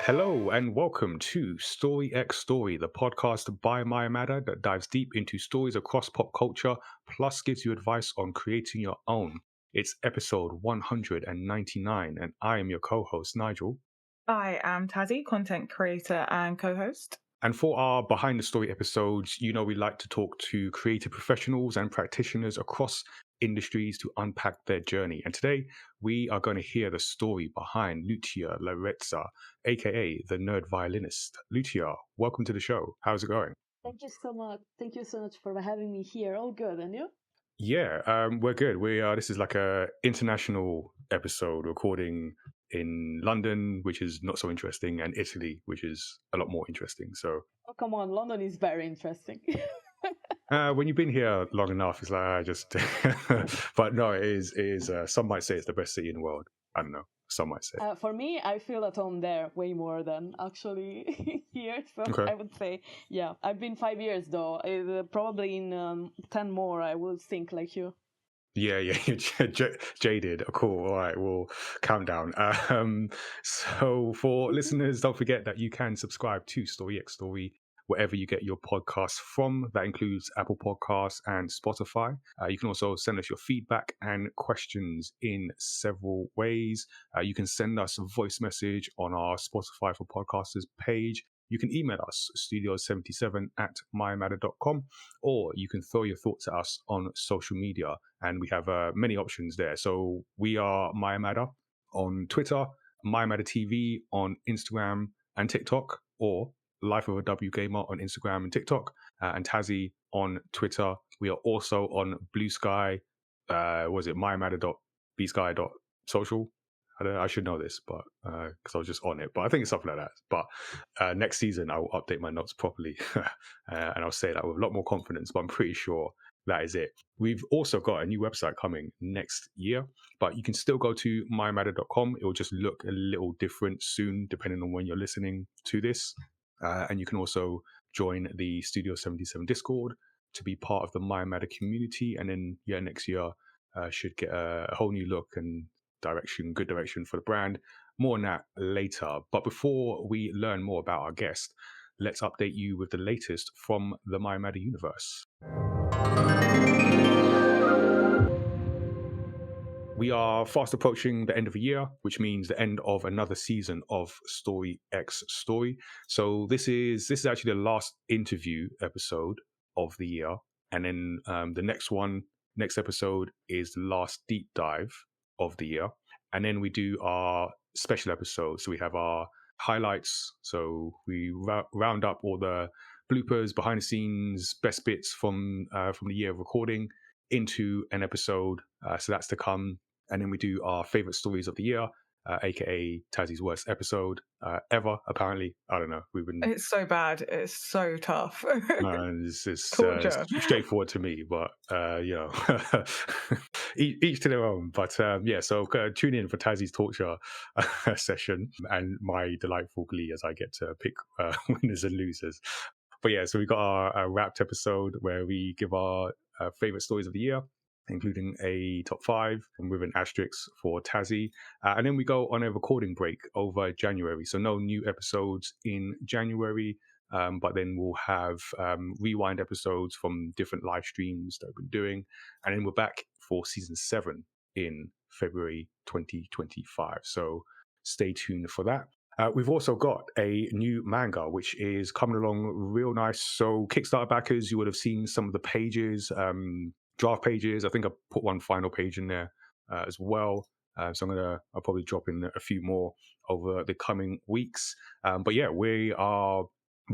Hello and welcome to Story X Story, the podcast by Maya Mada that dives deep into stories across pop culture, plus gives you advice on creating your own. It's episode 199, and I am your co-host, Nigel. I am Tazziii, content creator and co-host. And for our behind the story episodes, we like to talk to creative professionals and practitioners across industries to unpack their journey. And today we are going to hear the story behind Lucia La Rezza, aka the Nerd Violinist. Lucia, welcome to the show. How's it going? Thank you so much. Thank you so much for having me here. All good, and you? Yeah, we're good. This is like a international episode recording in London, which is not so interesting, and Italy, which is a lot more interesting. So, Oh, come on, London is very interesting. when you've been here long enough, it's like I just. But no, it is. Some might say it's the best city in the world. I don't know. Some might say. For me, I feel at home there way more than actually here. So Okay. I would say, yeah, I've been 5 years though. Probably in 10 more, I will think like you. Yeah, you're jaded. Cool. All right, we'll count down. So for listeners, don't forget that you can subscribe to Story X Story wherever you get your podcasts from. That includes Apple Podcasts and Spotify. You can also send us your feedback and questions in several ways. You can send us a voice message on our Spotify for Podcasters page. You can email us, studios77@mymatter.com, or you can throw your thoughts at us on social media. And we have many options there. So we are Maya Matter on Twitter, Maya Matter TV on Instagram and TikTok, or Life of a W Gamer on Instagram and TikTok, and Tazziii on Twitter. We are also on Blue Sky. Was it mymatter.bsky.social? I should know this, but because I was just on it. But I think it's something like that. But next season, I will update my notes properly, and I'll say that with a lot more confidence. But I'm pretty sure that is it. We've also got a new website coming next year, but you can still go to mymatter.com. It will just look a little different soon, depending on when you're listening to this. And you can also join the Studio 77 Discord to be part of the My Matter community. And then, next year should get a whole new look and good direction for the brand. More on that later. But before we learn more about our guest, let's update you with the latest from the My Matter universe. We are fast approaching the end of the year, which means the end of another season of Story X Story. So this is actually the last interview episode of the year, and then the next episode is the last deep dive of the year, and then we do our special episodes. So we have our highlights. So we round up all the bloopers, behind the scenes, best bits from the year of recording into an episode. So that's to come. And then we do our favorite stories of the year, aka Tazzii's worst episode ever. Apparently, I don't know. It's so bad. It's so tough. It's Torture. straightforward to me, but each to their own. But so tune in for Tazzii's torture session and my delightful glee as I get to pick winners and losers. But yeah, so we got our wrapped episode where we give our favorite stories of the year, including a top 5 with an asterisk for Tazziii. And then we go on a recording break over January. So no new episodes in January, but then we'll have rewind episodes from different live streams that we've been doing. And then we're back for season 7 in February 2025. So stay tuned for that. We've also got a new manga, which is coming along real nice. So Kickstarter backers, you would have seen some of the pages, draft pages. I think I put one final page in there as well. So I'll probably drop in a few more over the coming weeks. But yeah, we've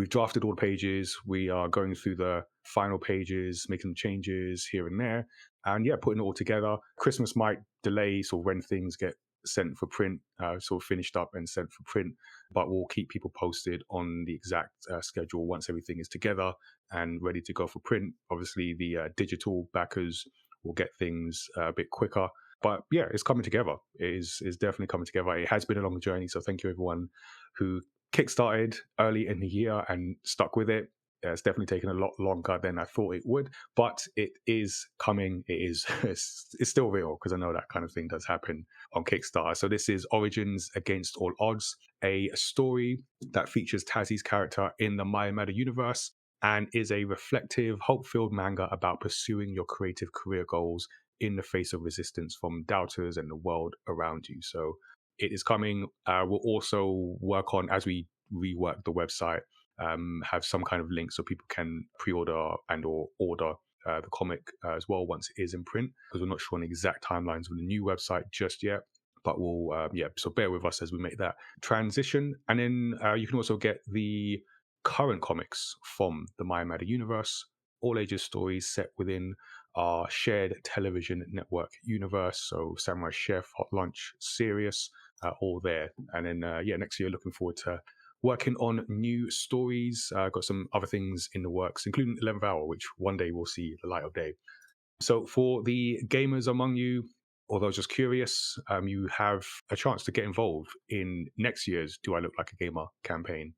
drafted all the pages. We are going through the final pages, making changes here and there, and yeah, putting it all together. Christmas might delay sort of when things get sent for print, sort of finished up and sent for print, but we'll keep people posted on the exact schedule once everything is together and ready to go for print. Obviously, the digital backers will get things a bit quicker, but yeah, it's coming together. It is definitely coming together. It has been a long journey, so thank you everyone who kickstarted early in the year and stuck with it. It's definitely taken a lot longer than I thought it would, but it is coming. It is it's still real because I know that kind of thing does happen on Kickstarter. So this is Origins Against All Odds, a story that features Tazzii's character in the Mayamada universe and is a reflective, hope-filled manga about pursuing your creative career goals in the face of resistance from doubters and the world around you. So it is coming. We'll also work on, as we rework the website, have some kind of link so people can pre-order and or order the comic as well once it is in print, because we're not sure on the exact timelines of the new website just yet. But we'll, so bear with us as we make that transition. And then you can also get the current comics from the Mayamada universe, all ages stories set within our shared television network universe. So Samurai Chef, Hot Lunch, Serious, all there. And then, next year, looking forward to working on new stories. Got some other things in the works, including 11th Hour, which one day will see the light of day. So for the gamers among you, or those just curious, you have a chance to get involved in next year's Do I Look Like a Gamer campaign,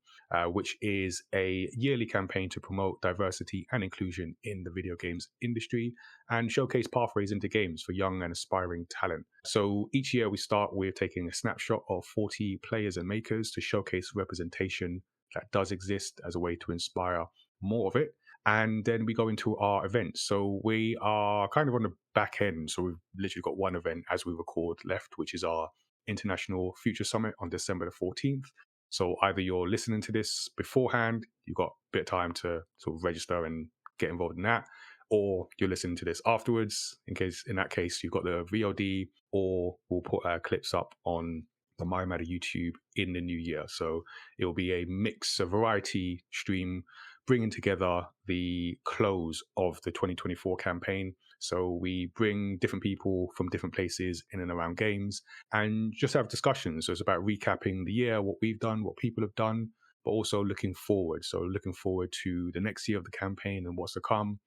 which is a yearly campaign to promote diversity and inclusion in the video games industry and showcase pathways into games for young and aspiring talent. So each year we start with taking a snapshot of 40 players and makers to showcase representation that does exist as a way to inspire more of it. And then we go into our events. So we are kind of on the back end. So we've literally got one event as we record left, which is our International Future Summit on December the 14th. So either you're listening to this beforehand, you've got a bit of time to sort of register and get involved in that, or you're listening to this afterwards. In that case, you've got the VOD, or we'll put clips up on the Mayamada YouTube in the new year. So it will be a mix, a variety stream, bringing together the close of the 2024 campaign. So we bring different people from different places in and around games and just have discussions. So it's about recapping the year, what we've done, what people have done, but also looking forward. So looking forward to the next year of the campaign and what's to come.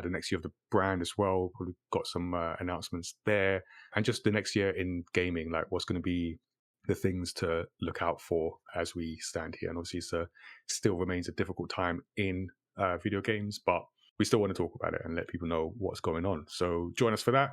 The next year of the brand as well. We've got some announcements there. And just the next year in gaming, like what's going to be the things to look out for as we stand here. And obviously it still remains a difficult time in video games, but we still want to talk about it and let people know what's going on. So join us for that.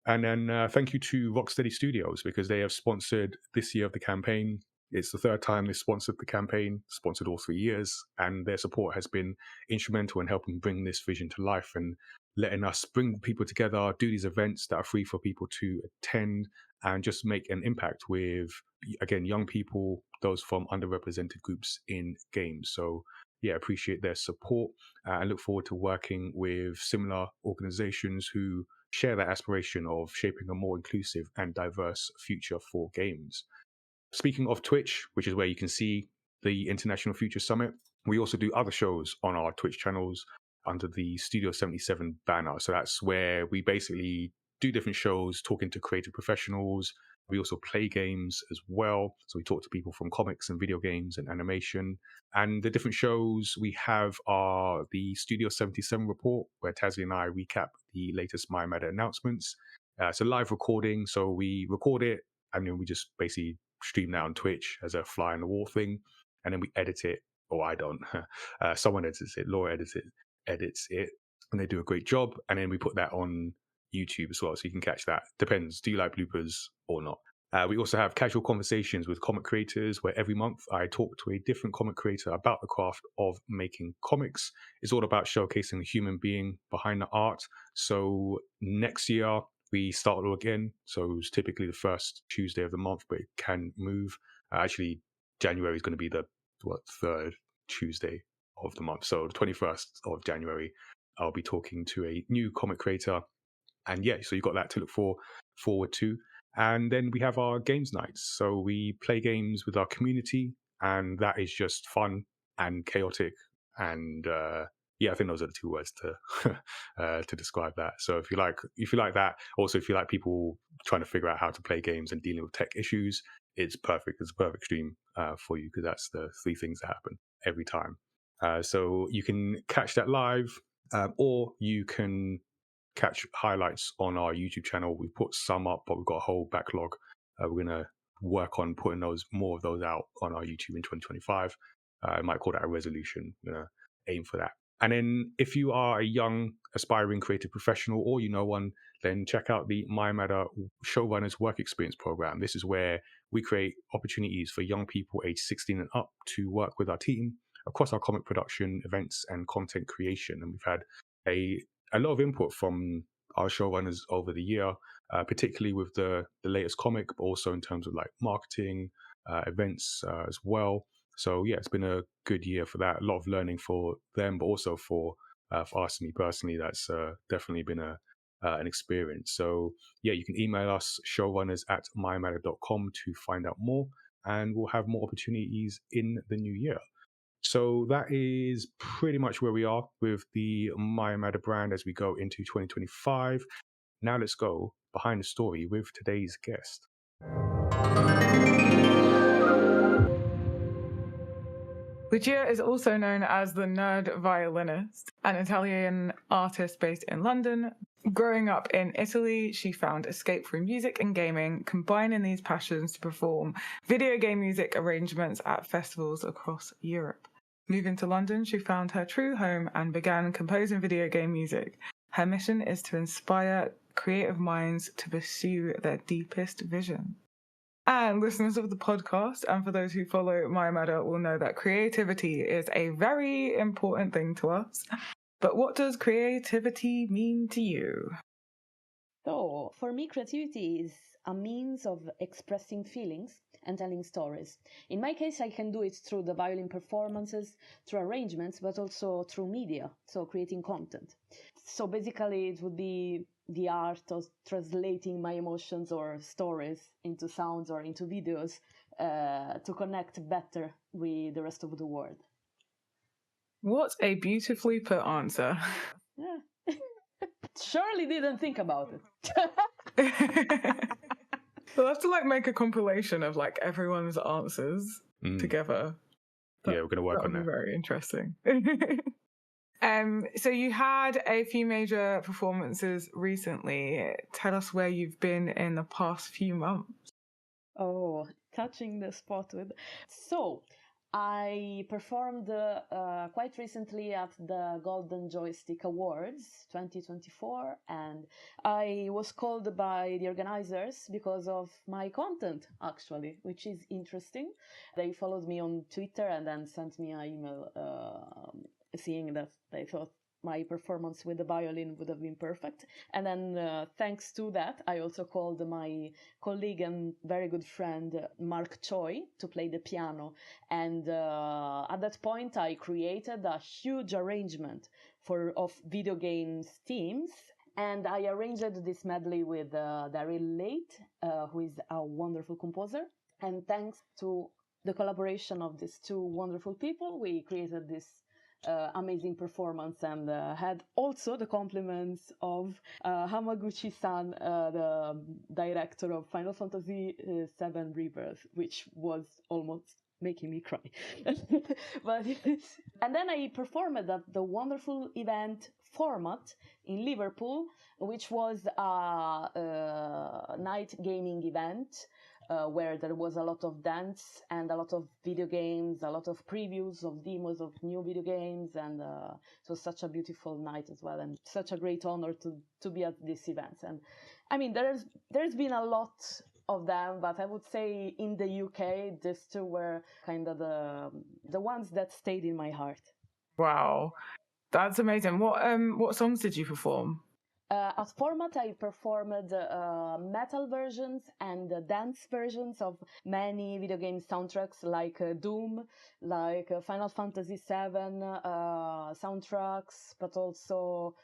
And then thank you to Rocksteady Studios, because they have sponsored this year of the campaign. It's the third time they sponsored the campaign, sponsored all 3 years, and their support has been instrumental in helping bring this vision to life and letting us bring people together, do these events that are free for people to attend, and just make an impact with, again, young people, those from underrepresented groups in games. So yeah, appreciate their support and look forward to working with similar organizations who share that aspiration of shaping a more inclusive and diverse future for games. Speaking of Twitch, which is where you can see the International Future Summit, we also do other shows on our Twitch channels under the Studio 77 banner. So that's where we basically do different shows, talking to creative professionals. We also play games as well. So we talk to people from comics and video games and animation. And the different shows we have are the Studio 77 report, where Tazziii and I recap the latest Mayamada announcements. It's a live recording, so we record it and then we just basically stream that on Twitch as a fly on the wall thing. And then we edit it, or I don't. Someone edits it, Laura edits it, and they do a great job. And then we put that on YouTube as well, so you can catch that. Depends, do you like bloopers or not? We also have casual conversations with comic creators, where every month I talk to a different comic creator about the craft of making comics. It's all about showcasing the human being behind the art. So next year we start all again. So it's typically the first Tuesday of the month, but it can move. Actually, January is going to be the third Tuesday of the month. So the 21st of January, I'll be talking to a new comic creator. And yeah, so you've got that to look forward to. And then we have our games nights. So we play games with our community, and that is just fun and chaotic. And I think those are the two words to describe that. So if you like that, also if you like people trying to figure out how to play games and dealing with tech issues, it's perfect. It's a perfect stream for you, because that's the three things that happen every time. So you can catch that live, or you can catch highlights on our YouTube channel. We put some up, but we've got a whole backlog. We're going to work on putting more of those out on our YouTube in 2025. I might call that a resolution. We're going to aim for that. And then if you are a young aspiring creative professional or you know one, then check out the MyMatter Showrunners Work Experience Program. This is where we create opportunities for young people aged 16 and up to work with our team across our comic production, events, and content creation. And we've had a lot of input from our showrunners over the year, particularly with the latest comic, but also in terms of like marketing, events as well. So yeah, it's been a good year for that. A lot of learning for them, but also for us, me personally, that's definitely been an experience. So yeah, you can email us showrunners@mymatter.com to find out more, and we'll have more opportunities in the new year. So that is pretty much where we are with the MyMatter brand as we go into 2025. Now let's go behind the story with today's guest. Lucia is also known as the Nerd Violinist, an Italian artist based in London. Growing up in Italy, she found escape through music and gaming, combining these passions to perform video game music arrangements at festivals across Europe. Moving to London, she found her true home and began composing video game music. Her mission is to inspire creative minds to pursue their deepest vision. And listeners of the podcast, and for those who follow MyMatter, will know that creativity is a very important thing to us. But what does creativity mean to you? So, for me, creativity is a means of expressing feelings and telling stories. In my case, I can do it through the violin performances, through arrangements, but also through media, so creating content. So basically, it would be the art of translating my emotions or stories into sounds or into videos to connect better with the rest of the world. What a beautifully put answer. Yeah. Surely didn't think about it. We'll have to make a compilation of everyone's answers together. Yeah, we're going to work on that. Very interesting. So you had a few major performances recently. Tell us where you've been in the past few months. Oh, touching the spot with. So, I performed quite recently at the Golden Joystick Awards 2024, and I was called by the organizers because of my content, actually, which is interesting. They followed me on Twitter and then sent me an email seeing that they thought my performance with the violin would have been perfect. And then thanks to that, I also called my colleague and very good friend, Mark Choi, to play the piano. And at that point, I created a huge arrangement of video games themes. And I arranged this medley with Daryl Late, who is a wonderful composer. And thanks to the collaboration of these two wonderful people, we created this amazing performance, and had also the compliments of Hamaguchi-san, the director of Final Fantasy VII Rebirth, which was almost making me cry. But and then I performed at the wonderful event Format in Liverpool, which was a night gaming event. Where there was a lot of dance and a lot of video games, a lot of previews of demos of new video games, and it was such a beautiful night as well, and such a great honor to be at this event. And I mean, there's been a lot of them, but I would say in the UK, these two were kind of the ones that stayed in my heart. Wow, that's amazing. What songs did you perform? At Format, I performed metal versions and dance versions of many video game soundtracks, like Doom, like Final Fantasy VII soundtracks, but also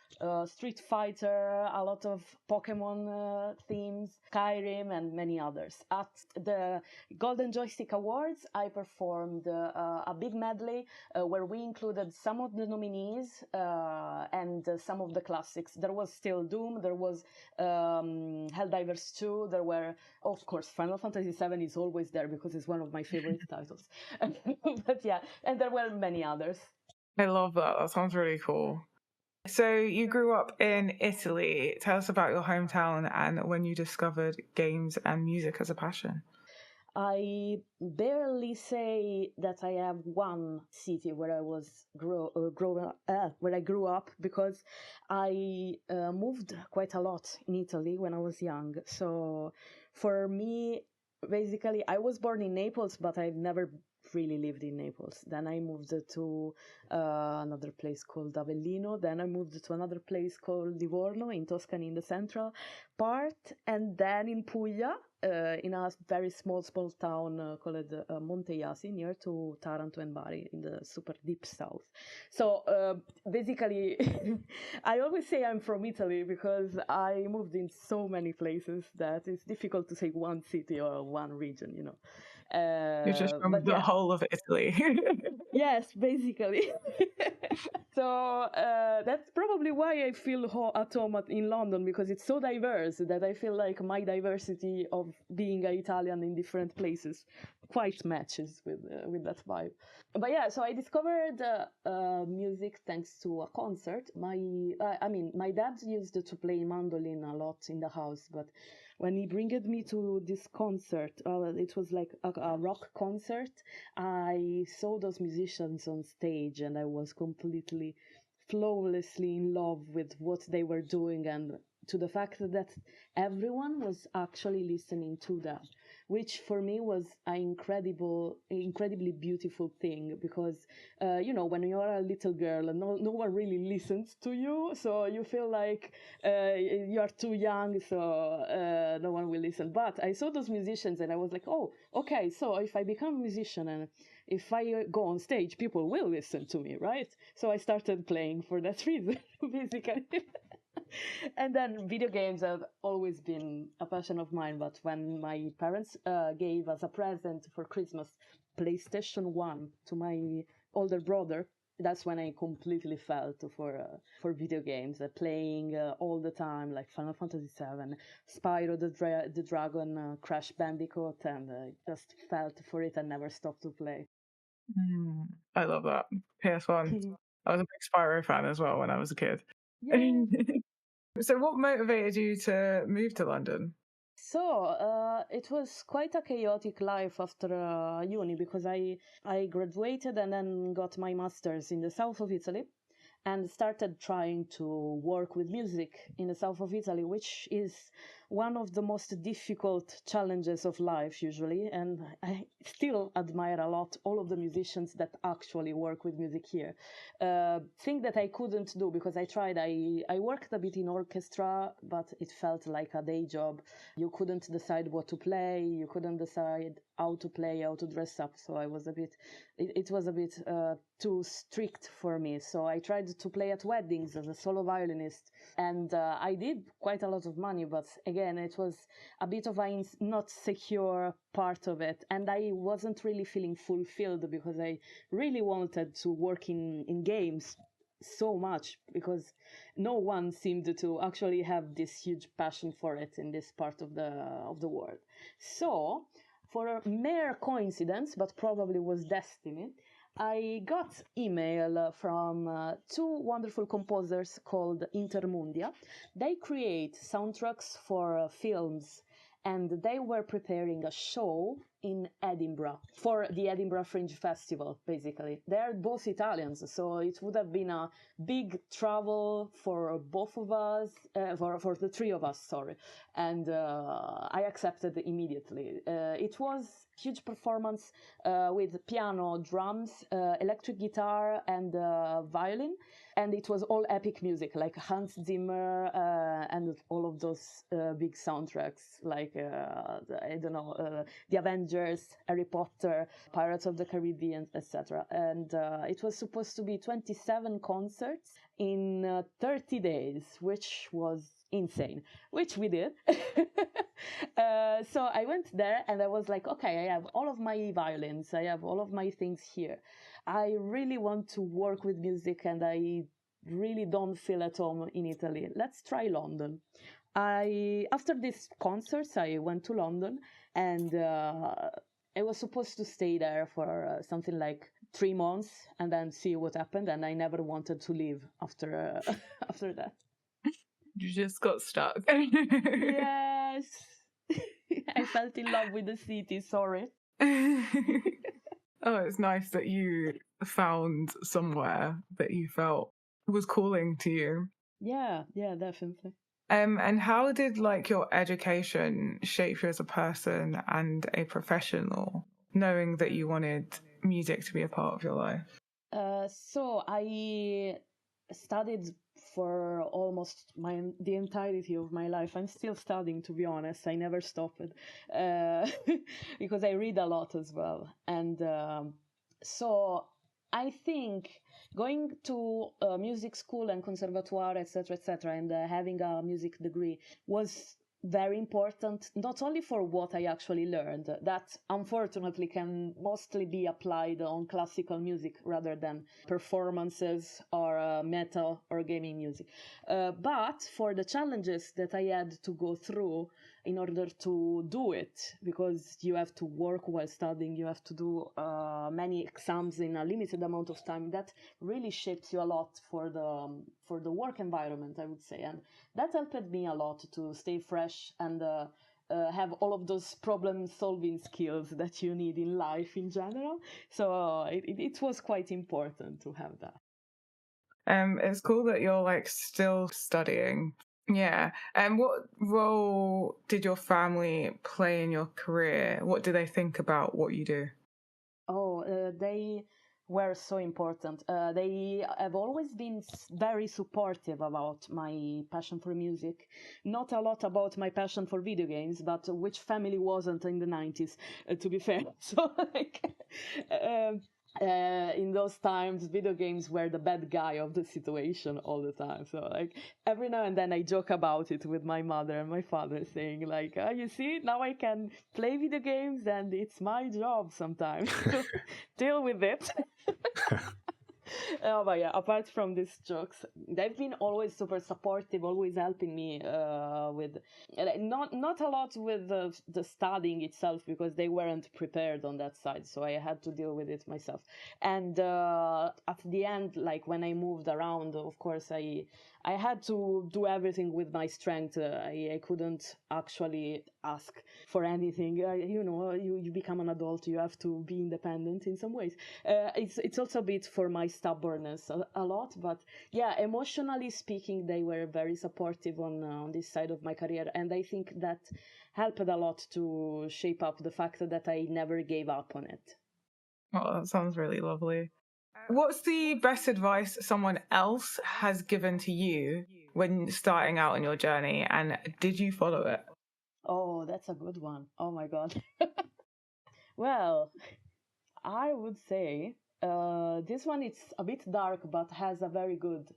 Street Fighter, a lot of Pokemon themes, Skyrim, and many others. At the Golden Joystick Awards, I performed a big medley where we included some of the nominees and some of the classics. There was still Doom, there was Helldivers 2, there were, of course, Final Fantasy VII is always there because it's one of my favorite titles. But yeah, and there were many others. I love that. That sounds really cool. So you grew up in Italy. Tell us about your hometown and when you discovered games and music as a passion. I barely say that I have one city where I was where I grew up, because I moved quite a lot in Italy when I was young. So for me, basically, I was born in Naples, but I've never really lived in Naples. Then I moved to another place called Avellino. Then I moved to another place called Livorno in Tuscany in the central part. And then in Puglia, in a very small town called Monteiasi, near to Taranto and Bari in the super deep south. So basically, I always say I'm from Italy because I moved in so many places that it's difficult to say one city or one region, you know. You're just from But the yeah, whole of Italy. yes, basically. So that's probably why I feel at home in London, because it's so diverse that I feel like my diversity of being an Italian in different places quite matches with that vibe. But yeah, so I discovered music thanks to a concert. My dad used to play mandolin a lot in the house, but when he bringed me to this concert, it was like a rock concert. I saw those musicians on stage and I was completely flawlessly in love with what they were doing, and to the fact that everyone was actually listening to them, which for me was an incredibly beautiful thing, because when you are a little girl, no one really listens to you, so you feel like you are too young, so no one will listen. But I saw those musicians and I was like, oh, okay, so if I become a musician and if I go on stage, people will listen to me, right? So I started playing for that reason, basically. And then video games have always been a passion of mine, but when my parents gave us a present for Christmas, PlayStation 1, to my older brother, that's when I completely fell for video games, playing all the time, like Final Fantasy VII, Spyro the Dragon, Crash Bandicoot, and just felt for it and never stopped to play. I love that. PS1. I was a big Spyro fan as well when I was a kid. Yeah. So what motivated you to move to London? So it was quite a chaotic life after uni, because I graduated and then got my master's in the south of Italy and started trying to work with music in the south of Italy, which is one of the most difficult challenges of life usually. And I still admire a lot all of the musicians that actually work with music here. Thing that I couldn't do because I tried. I worked a bit in orchestra, but it felt like a day job. You couldn't decide what to play. You couldn't decide how to play, how to dress up. So I was it was a bit too strict for me. So I tried to play at weddings as a solo violinist, and I did quite a lot of money, but again, it was a bit of a not secure part of it, and I wasn't really feeling fulfilled because I really wanted to work in games so much, because no one seemed to actually have this huge passion for it in this part of the world. So for a mere coincidence, but probably was destiny, I got email from two wonderful composers called Intermundia. They create soundtracks for films, and they were preparing a show in Edinburgh for the Edinburgh Fringe Festival, basically. They're both Italians, so it would have been a big travel for both of us, for the three of us, sorry. And I accepted immediately. It was huge performance with piano, drums, electric guitar, and violin. And it was all epic music, like Hans Zimmer and all of those big soundtracks, like, I don't know, The Avengers, Harry Potter, Pirates of the Caribbean, etc. And it was supposed to be 27 concerts in 30 days, which was insane, which we did. So I went there and I was like, okay, I have all of my violins, I have all of my things here. I really want to work with music and I really don't feel at home in Italy. Let's try London. After these concerts, I went to London and I was supposed to stay there for something like 3 months and then see what happened. And I never wanted to leave after after that. You just got stuck. Yes. I felt in love with the city, sorry. Oh, it's nice that you found somewhere that you felt was calling to you. Yeah, definitely. And how did like your education shape you as a person and a professional, knowing that you wanted music to be a part of your life? So I studied for almost the entirety of my life. I'm still studying, to be honest. I never stopped because I read a lot as well. And so I think going to music school and conservatoire, etc., and having a music degree was very important, not only for what I actually learned, that unfortunately can mostly be applied on classical music rather than performances or metal or gaming music, but for the challenges that I had to go through in order to do it, because you have to work while studying, you have to do many exams in a limited amount of time. That really shapes you a lot for the work environment, I would say, and that helped me a lot to stay fresh and have all of those problem-solving skills that you need in life in general. So it was quite important to have that. It's cool that you're like still studying. Yeah. And what role did your family play in your career? What do they think about what you do? Oh, they were so important. They have always been very supportive about my passion for music. Not a lot about my passion for video games, but which family wasn't in the 90s, to be fair. So, like, in those times, video games were the bad guy of the situation all the time. So, like, every now and then I joke about it with my mother and my father, saying, like, you see, now I can play video games and it's my job sometimes to deal with it. But yeah, apart from these jokes, they've been always super supportive, always helping me with not a lot with the studying itself, because they weren't prepared on that side, so I had to deal with it myself. And at the end, like when I moved around, of course, I had to do everything with my strength. I couldn't actually ask for anything. You become an adult, you have to be independent in some ways. It's also a bit for my stubbornness a lot, but yeah, emotionally speaking, they were very supportive on this side of my career, and I think that helped a lot to shape up the fact that I never gave up on it. Oh, that sounds really lovely. What's the best advice someone else has given to you when starting out on your journey, and did you follow it? Oh, that's a good one. Oh my God. Well, I would say this one is a bit dark, but has a very good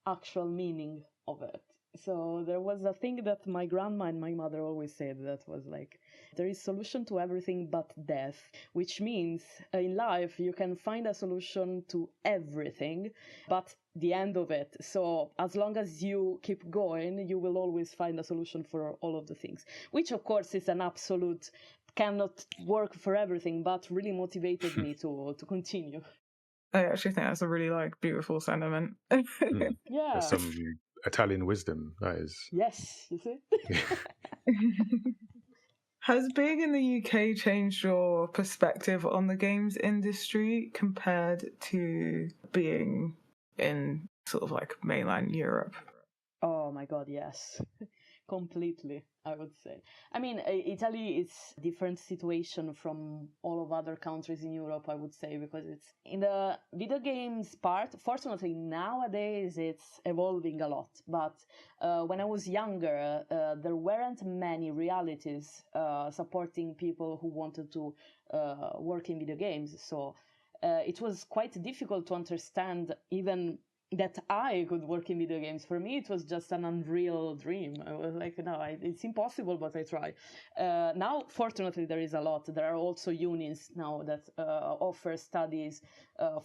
actual meaning of it. So there was a thing that my grandma and my mother always said, that was like, there is solution to everything but death, which means in life you can find a solution to everything but the end of it. So as long as you keep going, you will always find a solution for all of the things, which of course is an absolute, cannot work for everything, but really motivated me to continue. I actually think that's a really like beautiful sentiment. Yeah. There's some Italian wisdom, that is. Yes, you see? Has being in the UK changed your perspective on the games industry compared to being in sort of like mainland Europe? Oh my God, yes. Completely, I would say. I mean, Italy is a different situation from all of other countries in Europe, I would say, because it's in the video games part. Fortunately, nowadays it's evolving a lot. But when I was younger, there weren't many realities supporting people who wanted to work in video games. So it was quite difficult to understand even that I could work in video games. For me, it was just an unreal dream. I was like, no, it's impossible, but I try. Now, fortunately, there is a lot. There are also unions now that offer studies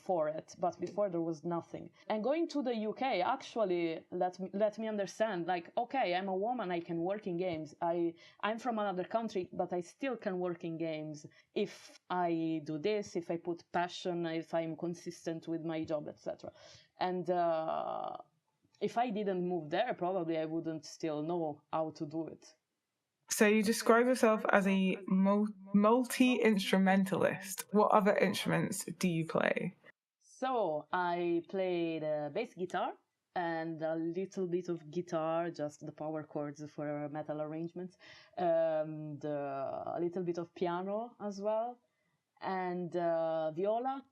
for it, but before there was nothing. And going to the UK actually let me understand, like, okay, I'm a woman, I can work in games. I'm from another country, but I still can work in games if I do this, if I put passion, if I'm consistent with my job, etc. And if I didn't move there, probably I wouldn't still know how to do it. So you describe yourself as a multi-instrumentalist. What other instruments do you play? So I played bass guitar and a little bit of guitar, just the power chords for metal arrangements, a little bit of piano as well, and viola.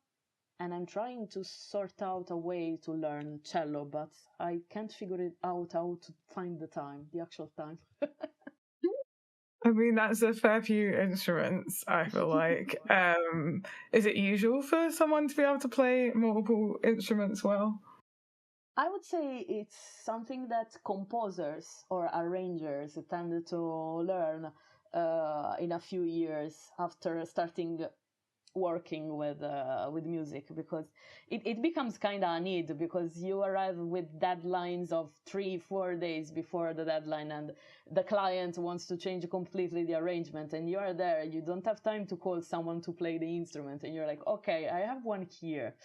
And I'm trying to sort out a way to learn cello, but I can't figure it out how to find the actual time. I mean, that's a fair few instruments, I feel like. Is it usual for someone to be able to play multiple instruments well? I would say it's something that composers or arrangers tend to learn in a few years after starting working with music, because it becomes kind of a need, because you arrive with deadlines of 3-4 days before the deadline, and the client wants to change completely the arrangement, and you are there, you don't have time to call someone to play the instrument, and you're like, okay, I have one here,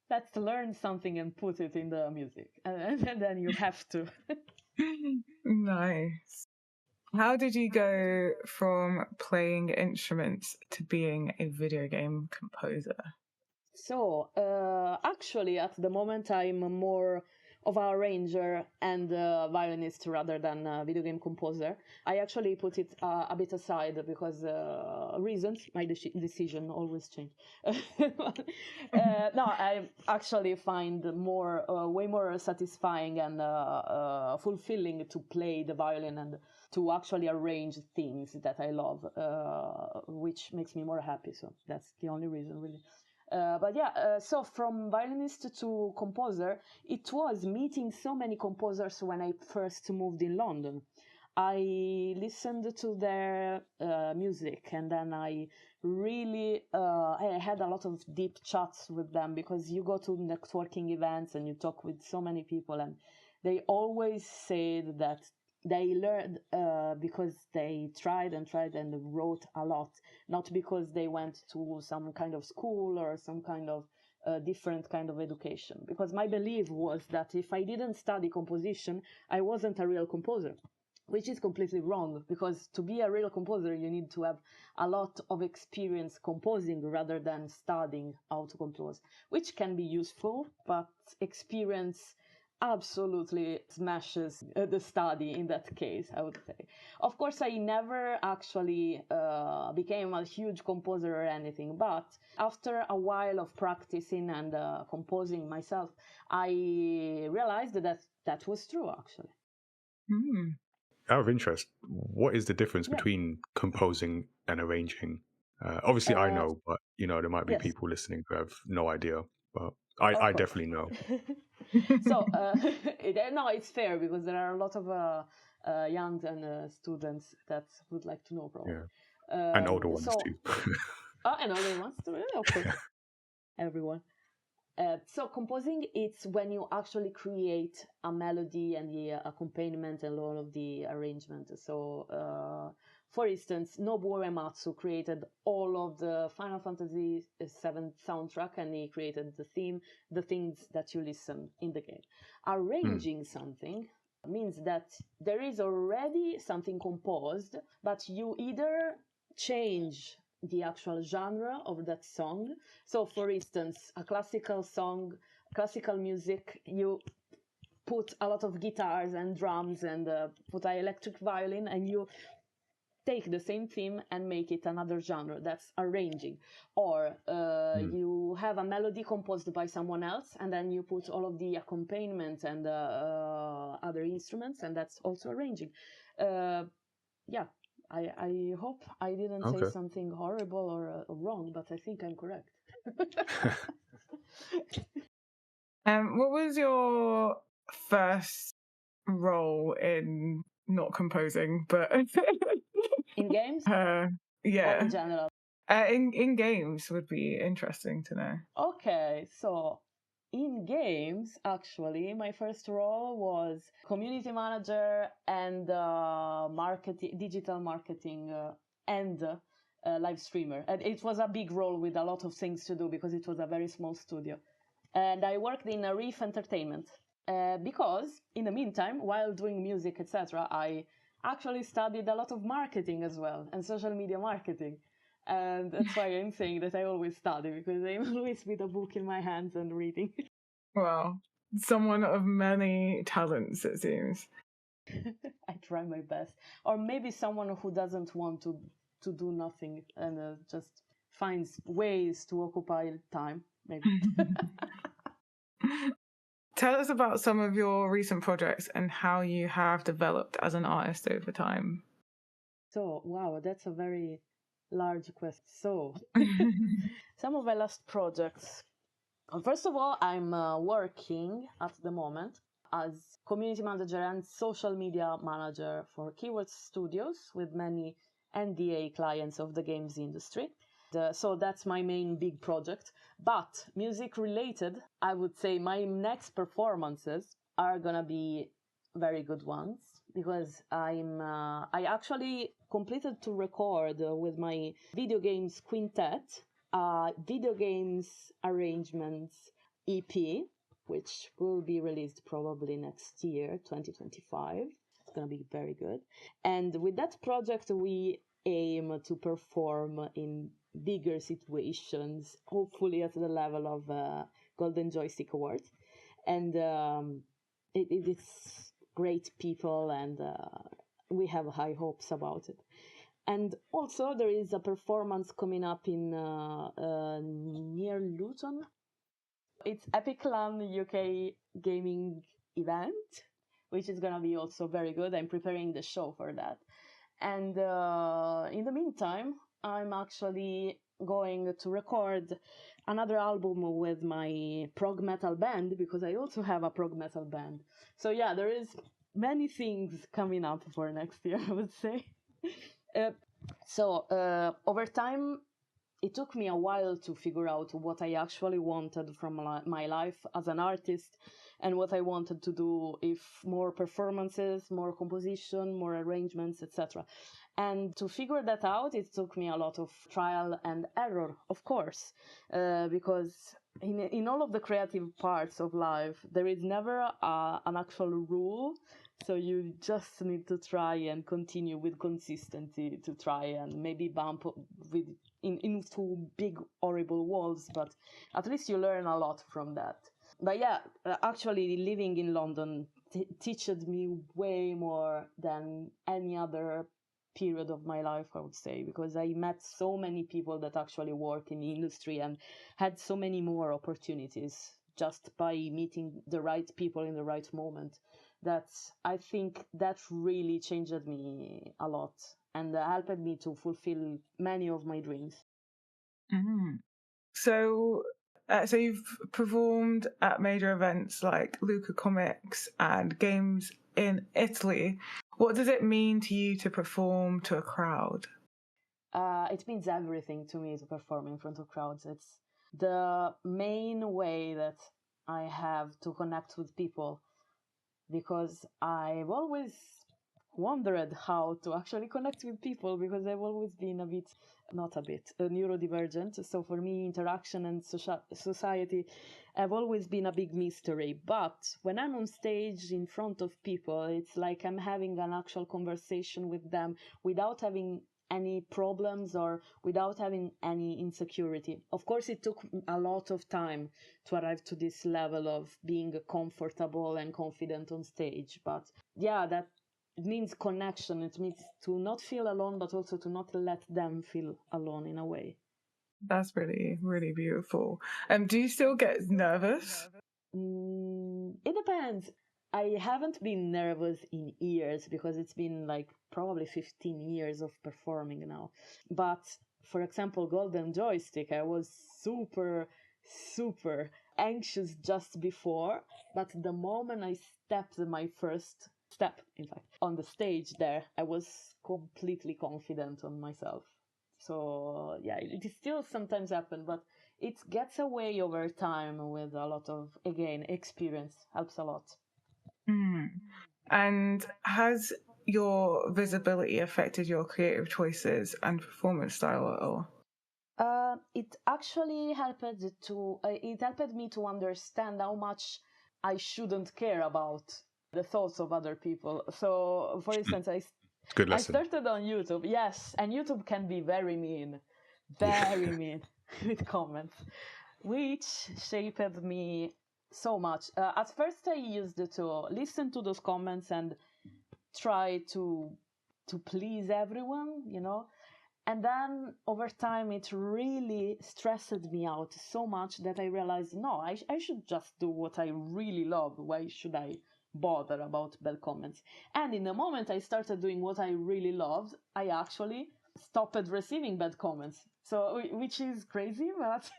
let's learn something and put it in the music, and then you have to. Nice. How did you go from playing instruments to being a video game composer? So, actually, at the moment, I'm more of a arranger and a violinist rather than a video game composer. I actually put it a bit aside because reasons, my decision always change. No, I actually find way more satisfying and fulfilling to play the violin and to actually arrange things that I love, which makes me more happy. So that's the only reason, really. But yeah, so from violinist to composer, it was meeting so many composers when I first moved in London. I listened to their music, and then I really I had a lot of deep chats with them, because you go to networking events and you talk with so many people, and they always said that they learned because they tried and tried and wrote a lot, not because they went to some kind of school or some kind of different kind of education. Because my belief was that if I didn't study composition, I wasn't a real composer, which is completely wrong, because to be a real composer, you need to have a lot of experience composing rather than studying how to compose, which can be useful, but experience absolutely smashes the study in that case, I would say. Of course, I never actually became a huge composer or anything, but after a while of practicing and composing myself, I realized that that was true, actually. Hmm. Out of interest, what is the difference Yeah. between composing and arranging? Obviously, I know, but there might be Yes. people listening who have no idea. But Of I course. definitely know. So, no, it's fair, because there are a lot of young and students that would like to know, probably. Yeah, and older ones So, too. and other ones, of course, everyone. So composing, it's when you actually create a melody and the accompaniment and all of the arrangement. So, for instance, Nobuo Uematsu created all of the Final Fantasy VII soundtrack, and he created the theme, the things that you listen in the game. Arranging something means that there is already something composed, but you either change the actual genre of that song. So, for instance, a classical song, classical music, you put a lot of guitars and drums and put an electric violin, and you take the same theme and make it another genre. That's arranging. Or you have a melody composed by someone else, and then you put all of the accompaniment and other instruments, and that's also arranging. Yeah, I hope I didn't say Okay. something horrible or wrong, but I think I'm correct. What was your first role in, not composing, but In games? yeah, Or in general? in games would be interesting to know. Okay, so in games, actually, my first role was community manager and digital marketing and live streamer. And it was a big role with a lot of things to do, because it was a very small studio. And I worked in Reef Entertainment because, in the meantime, while doing music, etc., I actually studied a lot of marketing as well and social media marketing. And that's why I'm saying that I always study, because I'm always with a book in my hands and reading. Wow. Someone of many talents, it seems. I try my best. Or maybe someone who doesn't want to do nothing and just finds ways to occupy time, maybe. Tell us about some of your recent projects and how you have developed as an artist over time. So, wow, that's a very large question. So, some of my last projects. First of all, I'm working at the moment as community manager and social media manager for Keyword Studios with many NDA clients of the games industry. So that's my main big project. But music related, I would say my next performances are gonna be very good ones, because I actually completed to record with my video games quintet video games arrangements EP, which will be released probably next year, 2025. It's going to be very good. And with that project, we aim to perform in bigger situations, hopefully at the level of Golden Joystick Awards. And it's great people, and we have high hopes about it. And also there is a performance coming up in near Luton. It's Epic Land UK gaming event, which is going to be also very good. I'm preparing the show for that. And in the meantime, I'm actually going to record another album with my prog metal band, because I also have a prog metal band. So yeah, there is many things coming up for next year, I would say. So over time, it took me a while to figure out what I actually wanted from my life as an artist, and what I wanted to do, if more performances, more composition, more arrangements, etc. And to figure that out, it took me a lot of trial and error, of course, because in all of the creative parts of life, there is never an actual rule. So you just need to try and continue with consistency to try and maybe bump into big horrible walls, but at least you learn a lot from that. But yeah, actually living in London teached me way more than any other period of my life, I would say, because I met so many people that actually work in the industry and had so many more opportunities just by meeting the right people in the right moment. I think that really changed me a lot and helped me to fulfill many of my dreams. Mm. So you've performed at major events like Luca Comics and games in Italy. What does it mean to you to perform to a crowd? It means everything to me to perform in front of crowds. It's the main way that I have to connect with people, because I've always wondered how to actually connect with people, because I've always been neurodivergent. So for me, interaction and society have always been a big mystery. But when I'm on stage in front of people, it's like I'm having an actual conversation with them without having any problems or without having any insecurity. Of course, it took a lot of time to arrive to this level of being comfortable and confident on stage. But yeah, that it means connection. It means to not feel alone, but also to not let them feel alone in a way. That's really, really beautiful. Do you still get nervous? It depends. I haven't been nervous in years, because it's been like probably 15 years of performing now. But for example, Golden Joystick, I was super, super anxious just before. But the moment I stepped my first step, in fact, on the stage there, I was completely confident on myself. So yeah, it still sometimes happen, but it gets away over time with a lot of, again, experience. Helps a lot. Mm. And has your visibility affected your creative choices and performance style at all? It actually helped me to understand how much I shouldn't care about the thoughts of other people. So, for instance, Good I lesson. started on YouTube, yes, and YouTube can be very mean, very mean with comments, which shaped me so much. At first, I used to listen to those comments and try to please everyone, you know. And then over time, it really stressed me out so much that I realized, no, I should just do what I really love. Why should I bother about bad comments? And in the moment I started doing what I really loved, I actually stopped receiving bad comments. So, which is crazy, but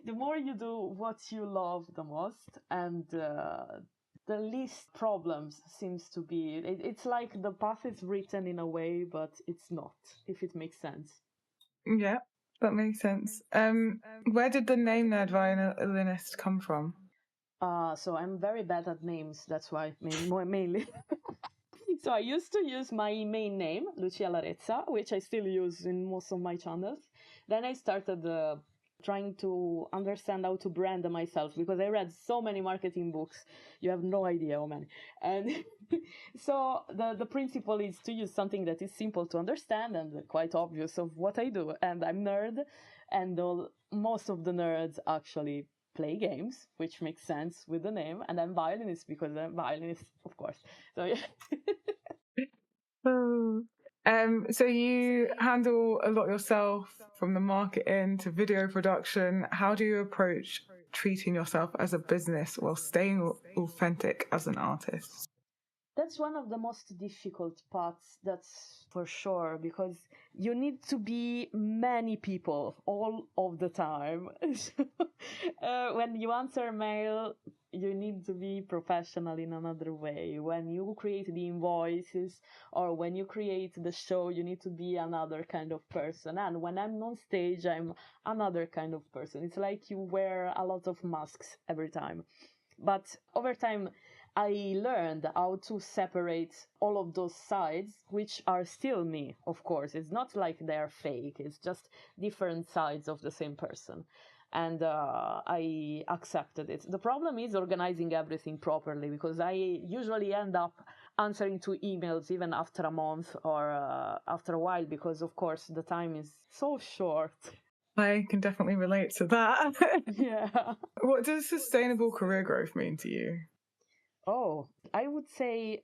the more you do what you love the most, and the least problems seems to be. It's like the path is written in a way, but it's not, if it makes sense. Yeah, that makes sense. Where did the name Nerd Violinist come from? So I'm very bad at names, that's why, mainly. So I used to use my main name, Lucia La Rezza, which I still use in most of my channels. Then I started trying to understand how to brand myself, because I read so many marketing books. You have no idea how many. And so the principle is to use something that is simple to understand and quite obvious of what I do. And I'm nerd, and most of the nerds actually play games, which makes sense with the name. And I'm violinist because I'm violinist, of course. So yeah. Oh. So you handle a lot yourself, from the marketing to video production. How do you approach treating yourself as a business while staying authentic as an artist? That's one of the most difficult parts, that's for sure, because you need to be many people all of the time. When you answer mail, you need to be professional in another way. When you create the invoices or when you create the show, you need to be another kind of person. And when I'm on stage, I'm another kind of person. It's like you wear a lot of masks every time. But over time, I learned how to separate all of those sides, which are still me, of course. It's not like they're fake, it's just different sides of the same person. And I accepted it. The problem is organizing everything properly, because I usually end up answering to emails even after a month or after a while, because, of course, the time is so short. I can definitely relate to that. Yeah. What does sustainable career growth mean to you? Oh, I would say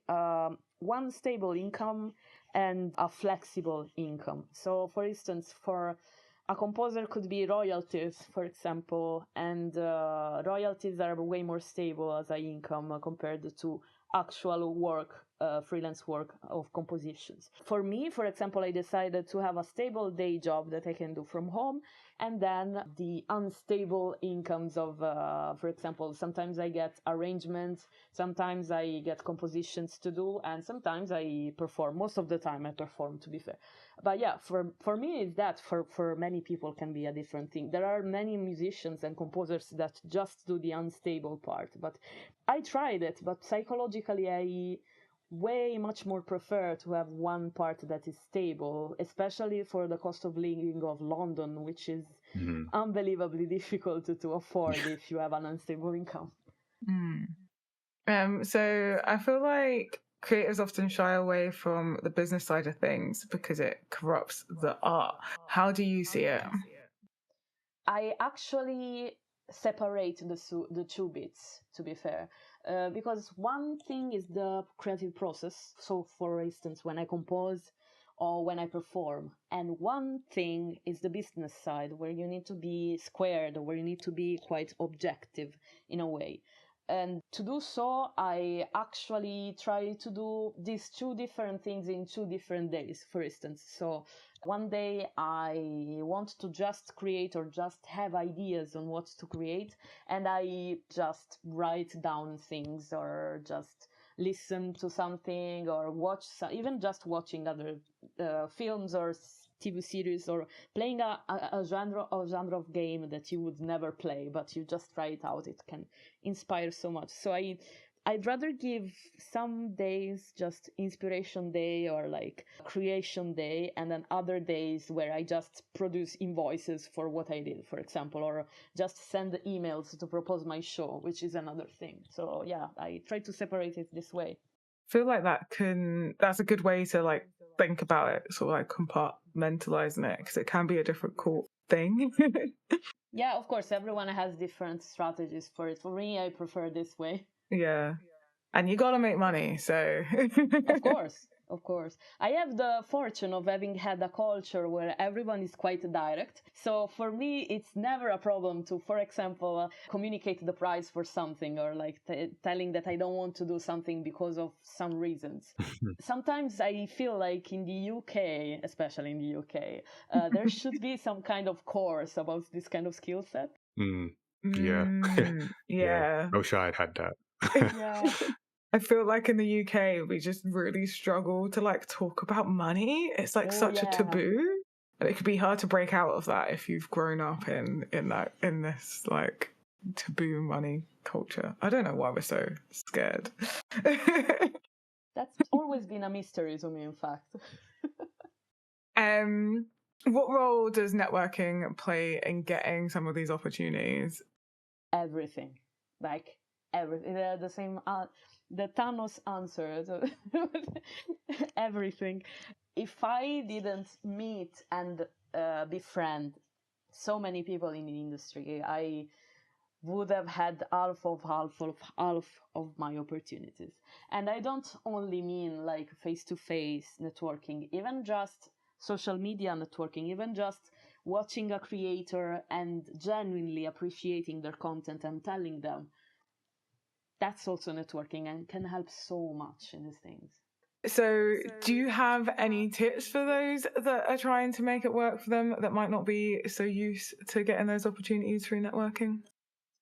one stable income and a flexible income. So, for instance, for a composer could be royalties, for example, and royalties are way more stable as an income compared to actual work, freelance work of compositions. For me, for example, I decided to have a stable day job that I can do from home, and then the unstable incomes of, for example, sometimes I get arrangements, sometimes I get compositions to do, and sometimes I perform. Most of the time I perform, to be fair. But yeah, for me, it's that. For many people can be a different thing. There are many musicians and composers that just do the unstable part. But I tried it, but psychologically I way much more prefer to have one part that is stable, especially for the cost of living of London, which is unbelievably difficult to afford if you have an unstable income. So I feel like creators often shy away from the business side of things because it corrupts the art. How do you see it? I actually separate the two bits, to be fair, because one thing is the creative process. So, for instance, when I compose or when I perform, and one thing is the business side, where you need to be squared, or where you need to be quite objective in a way. And to do so, I actually try to do these two different things in 2 different days, for instance. So one day I want to just create or just have ideas on what to create, and I just write down things or just listen to something or watch even just watching other films or TV series, or playing a genre of game that you would never play, but you just try it out. It can inspire so much. So I'd rather give some days just inspiration day or like creation day, and then other days where I just produce invoices for what I did, for example, or just send emails to propose my show, which is another thing. So yeah, I try to separate it this way. feel like that's a good way to like think about it, sort of like compartmentalizing it, because it can be a difficult thing. Yeah, of course, everyone has different strategies for it. For me, I prefer this way. Yeah. And you gotta make money, so Of course, of course. I have the fortune of having had a culture where everyone is quite direct. So for me, it's never a problem to, for example, communicate the price for something, or like telling that I don't want to do something because of some reasons. Sometimes I feel like in the UK, especially in the UK, there should be some kind of course about this kind of skill set. Yeah. Yeah. Yeah. I wish I had that. Yeah. I feel like in the UK we just really struggle to like talk about money. It's like Oh, such a yeah. taboo. And it could be hard to break out of that if you've grown up in this like taboo money culture. I don't know why we're so scared. That's always been a mystery to me, in fact. What role does networking play in getting some of these opportunities? Everything, like everything. They're the same. The Thanos answer. Everything. If I didn't meet and befriend so many people in the industry, I would have had half of my opportunities. And I don't only mean like face-to-face networking, even just social media networking, even just watching a creator and genuinely appreciating their content and telling them. That's also networking and can help so much in these things. So, do you have any tips for those that are trying to make it work for them that might not be so used to getting those opportunities through networking?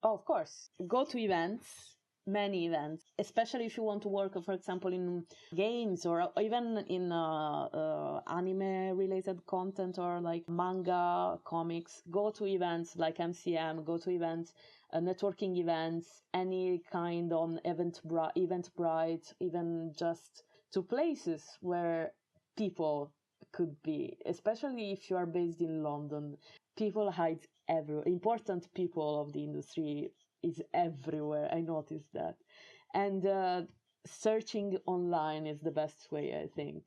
Oh, of course. Go to events, many events, especially if you want to work, for example, in games or even in anime related content or like manga, comics. Go to events like MCM, go to events, networking events, any kind of Eventbrite, even just to places where people could be, especially if you are based in London. People hide important people of the industry is everywhere. I noticed that. And searching online is the best way, I think.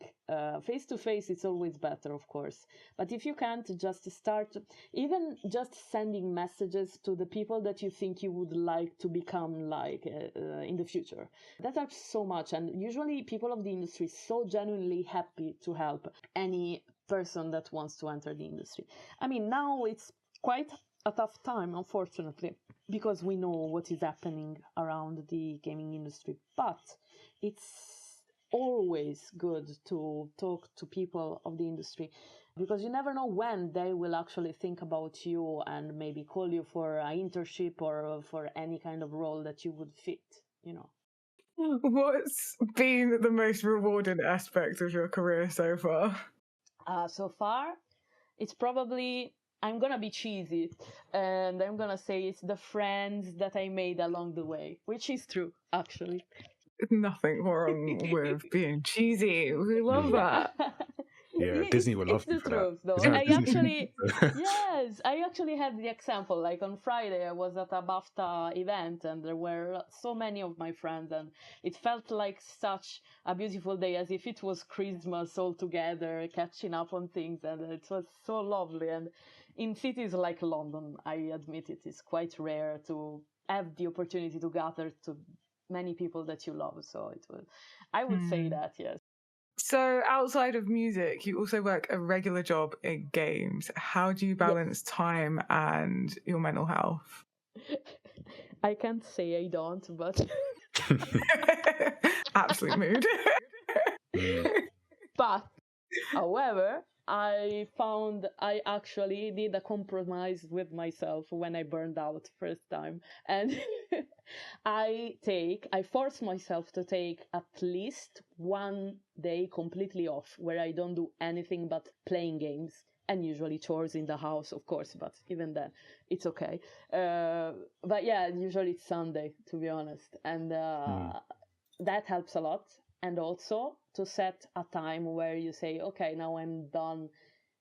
Face to face, it's always better, of course. But if you can't, just start, even just sending messages to the people that you think you would like to become like in the future. That helps so much. And usually people of the industry so genuinely happy to help any person that wants to enter the industry. I mean, now it's quite a tough time, unfortunately, because we know what is happening around the gaming industry. But it's always good to talk to people of the industry, because you never know when they will actually think about you and maybe call you for an internship or for any kind of role that you would fit, you know. What's been the most rewarding aspect of your career so far? So far, it's probably, I'm gonna be cheesy and I'm gonna say it's the friends that I made along the way, which is true, actually. Nothing wrong with being cheesy. We love Yeah. that. Yeah, Disney would love It's me the for that. truth, though. Isn't it I Disney? actually, yes, I actually had the example. Like on Friday, I was at a BAFTA event, and there were so many of my friends, and it felt like such a beautiful day, as if it was Christmas all together, catching up on things, and it was so lovely. And in cities like London, I admit it is quite rare to have the opportunity to gather to many people that you love. So it was, I would say that, yes. So, outside of music, you also work a regular job in games. How do you Yes. balance time and your mental health? I can't say I don't, but Absolute mood. but however, I found I actually did a compromise with myself when I burned out first time, and I force myself to take at least one day completely off where I don't do anything but playing games. And usually chores in the house, of course, but even then, it's okay. But yeah, usually it's Sunday, to be honest. And that helps a lot. And also to set a time where you say, okay, now I'm done.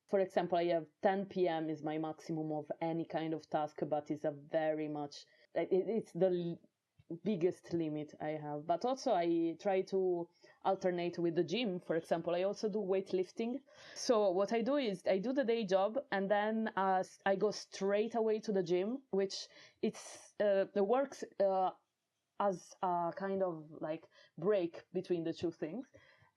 For example, I have 10 p.m. is my maximum of any kind of task, but it's a very much, it's the biggest limit I have. But also I try to alternate with the gym. For example, I also do weightlifting. So what I do is I do the day job, and then I go straight away to the gym, which it works as a kind of like break between the two things.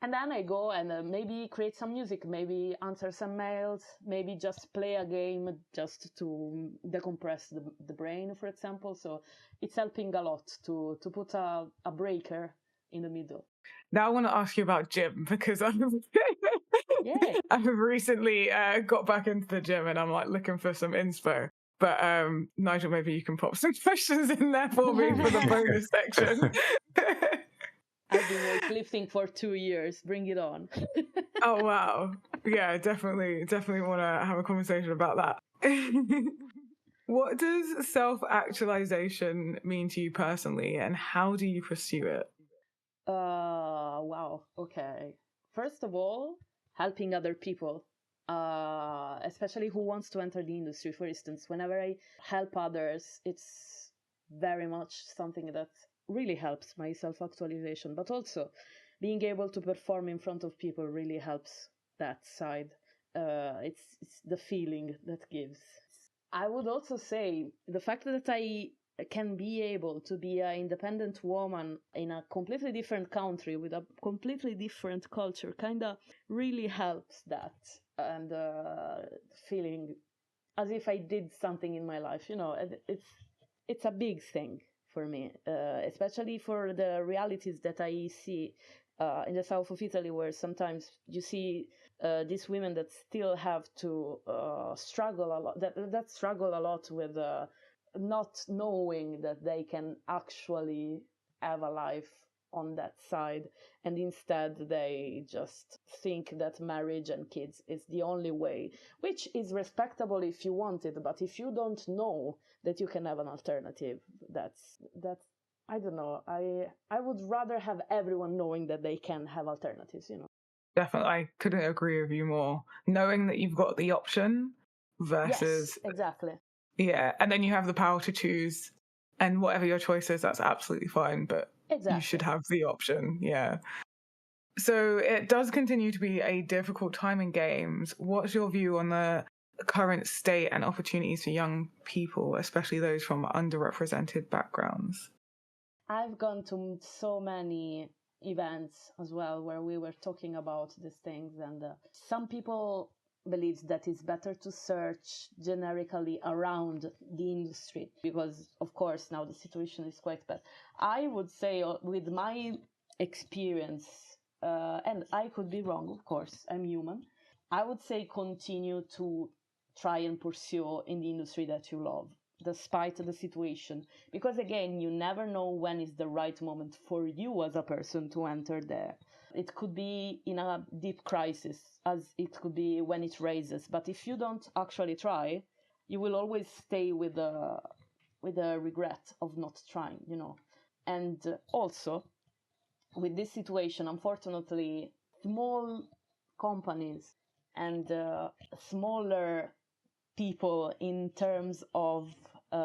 And then I go and maybe create some music, maybe answer some mails, maybe just play a game just to decompress the brain, for example. So it's helping a lot to put a breaker in the middle. Now I want to ask you about gym, because I've recently got back into the gym, and I'm like looking for some inspo. But Nigel, maybe you can pop some questions in there for me for the bonus section. I've been weightlifting for 2 years. Bring it on. Oh, wow. Yeah, definitely want to have a conversation about that. What does self-actualization mean to you personally, and how do you pursue it? Wow. Okay. First of all, helping other people, especially who wants to enter the industry. For instance, whenever I help others, it's very much something that really helps my self-actualization, but also being able to perform in front of people really helps that side. It's the feeling that gives. I would also say the fact that I can be able to be an independent woman in a completely different country with a completely different culture kind of really helps that, and feeling as if I did something in my life. It's a big thing for me, especially for the realities that I see in the south of Italy, where sometimes you see these women that still have to struggle a lot, that struggle a lot with not knowing that they can actually have a life on that side, and instead they just think that marriage and kids is the only way, which is respectable if you want it, but if you don't know that you can have an alternative, that's I don't know. I would rather have everyone knowing that they can have alternatives. Definitely, I couldn't agree with you more. Knowing that you've got the option versus... Yes, exactly. Yeah, and then you have the power to choose, and whatever your choice is, that's absolutely fine, but you should have the option. Yeah. So it does continue to be a difficult time in games. What's your view on the current state and opportunities for young people, especially those from underrepresented backgrounds? I've gone to so many events as well where we were talking about these things, and some people believe that it's better to search generically around the industry because, of course, now the situation is quite bad. I would say, with my experience, and I could be wrong, of course, I'm human, I would say continue to try and pursue in the industry that you love, despite the situation, because again, you never know when is the right moment for you as a person to enter there. It could be in a deep crisis, as it could be when it raises, but if you don't actually try, you will always stay with the regret of not trying, and also with this situation, unfortunately, small companies and smaller people in terms of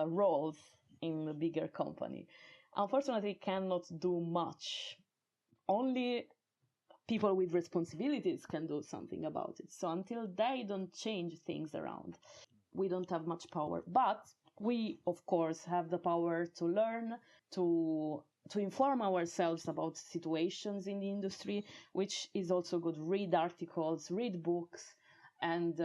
roles in a bigger company, unfortunately, cannot do much. Only people with responsibilities can do something about it. So until they don't change things around, we don't have much power. But we, of course, have the power to learn, to inform ourselves about situations in the industry, which is also good. Read articles, read books, and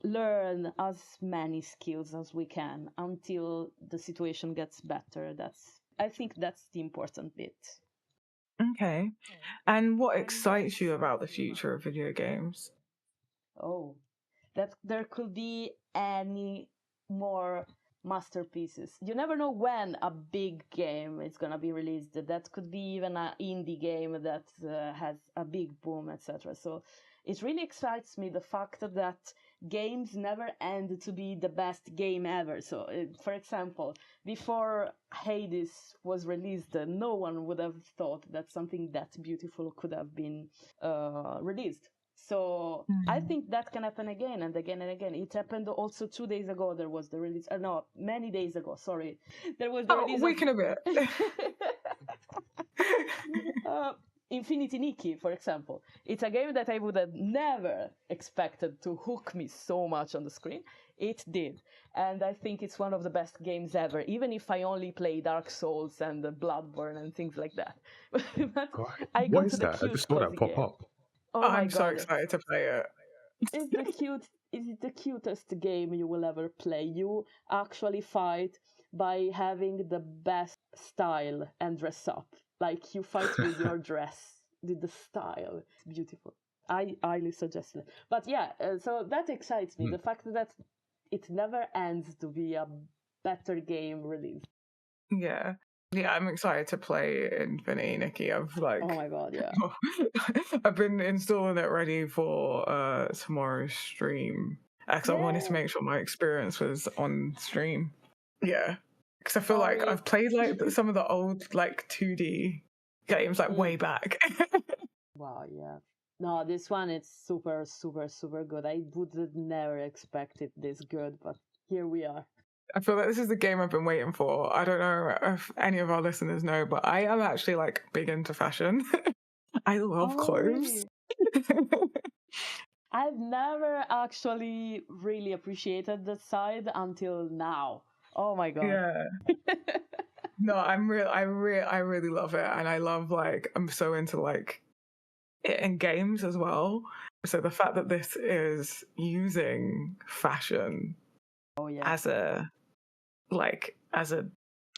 learn as many skills as we can until the situation gets better. I think that's the important bit. Okay. And what excites you about the future of video games? Oh, that there could be any more masterpieces. You never know when a big game is gonna be released. That could be even an indie game that has a big boom, etc. So it really excites me, the fact that games never end to be the best game ever. So, for example, before Hades was released, no one would have thought that something that beautiful could have been released. So I Mm. think that can happen again and again and again. It happened also 2 days ago. There was the release. No, many days ago. Sorry, there was the Oh, release a of week and a bit. Infinity Nikki, for example. It's a game that I would have never expected to hook me so much on the screen. It did. And I think it's one of the best games ever, even if I only play Dark Souls and Bloodborne and things like that. But God, I what got is to the that? I cute just saw that cozy pop game. up. Oh my I'm so god. excited to play it. It's the cutest game you will ever play. You actually fight by having the best style and dress up. Like you fight with your dress, with the style. It's beautiful. I highly suggest it. But yeah, so that excites me. Hmm. The fact that it never ends to be a better game release. Yeah. Yeah, I'm excited to play Infinity Nikki. I've Oh my god, yeah. I've been installing it ready for tomorrow's stream. Because I wanted to Yeah. make sure my experience was on stream. Yeah. Because I feel like Sorry. I've played like some of the old like 2D games like way back. Wow, yeah. No, this one is super, super, super good. I would have never expected this good, but here we are. I feel like this is the game I've been waiting for. I don't know if any of our listeners know, but I am actually like big into fashion. I love clothes. Really? I've never actually really appreciated that side until now. Oh my god. Yeah. No, I really love it, and I love like I'm so into like it in games as well. So the fact that this is using fashion Oh yeah. as a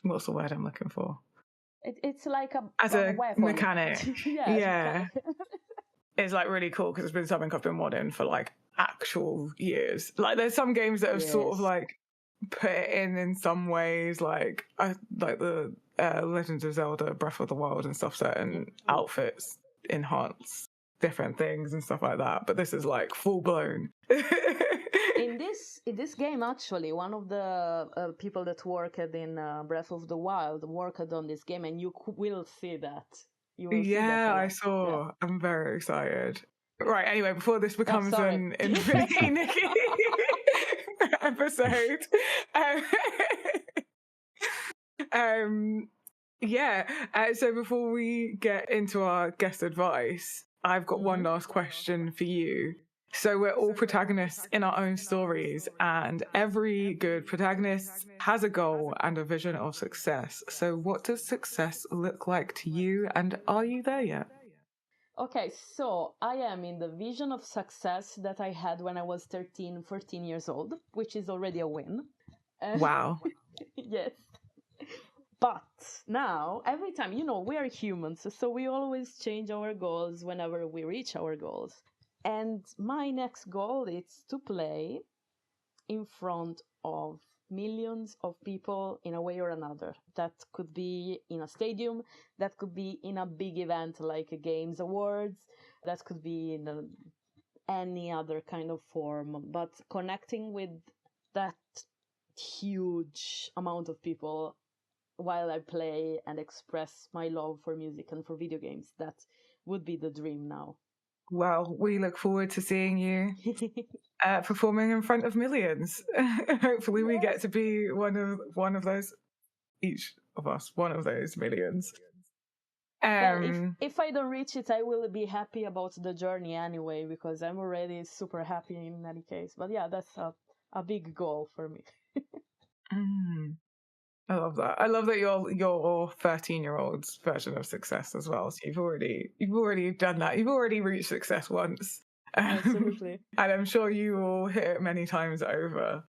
what's the word I'm looking for? It's like As a a weapon. mechanic. Yeah. Yeah. It's like really cool because it's been something I've been wanting for like actual years. Like there's some games that have sort of Yes. like put it in some ways, like the Legends of Zelda, Breath of the Wild and stuff. Certain outfits enhance different things and stuff like that. But this is like full blown. In this game, actually, one of the people that worked in Breath of the Wild worked on this game, and you will see that. You will see that Yeah, a I lot. saw. Yeah. I'm very excited. Right, anyway, before this becomes sorry. an Infinity Nikki episode, um, yeah. So before we get into our guest advice, I've got one last question for you. So we're all protagonists in our own stories, and every good protagonist has a goal and a vision of success. So what does success look like to you, and are you there yet? Okay, so I am in the vision of success that I had when I was 13, 14 years old, which is already a win. Wow. Yes. But now, every time, we are humans, so we always change our goals whenever we reach our goals. And my next goal is to play in front of millions of people in a way or another. That could be in a stadium, that could be in a big event like a Games Awards, that could be in any other kind of form, but connecting with that huge amount of people while I play and express my love for music and for video games. That would be the dream now. Well, we look forward to seeing you performing in front of millions. Hopefully, we get to be one of those, each of us, one of those millions. Well, if I don't reach it, I will be happy about the journey anyway, because I'm already super happy in any case. But yeah, that's a big goal for me. I love that. I love that your 13-year-old's version of success as well. So you've already done that. You've already reached success once. Absolutely. And I'm sure you will hit it many times over.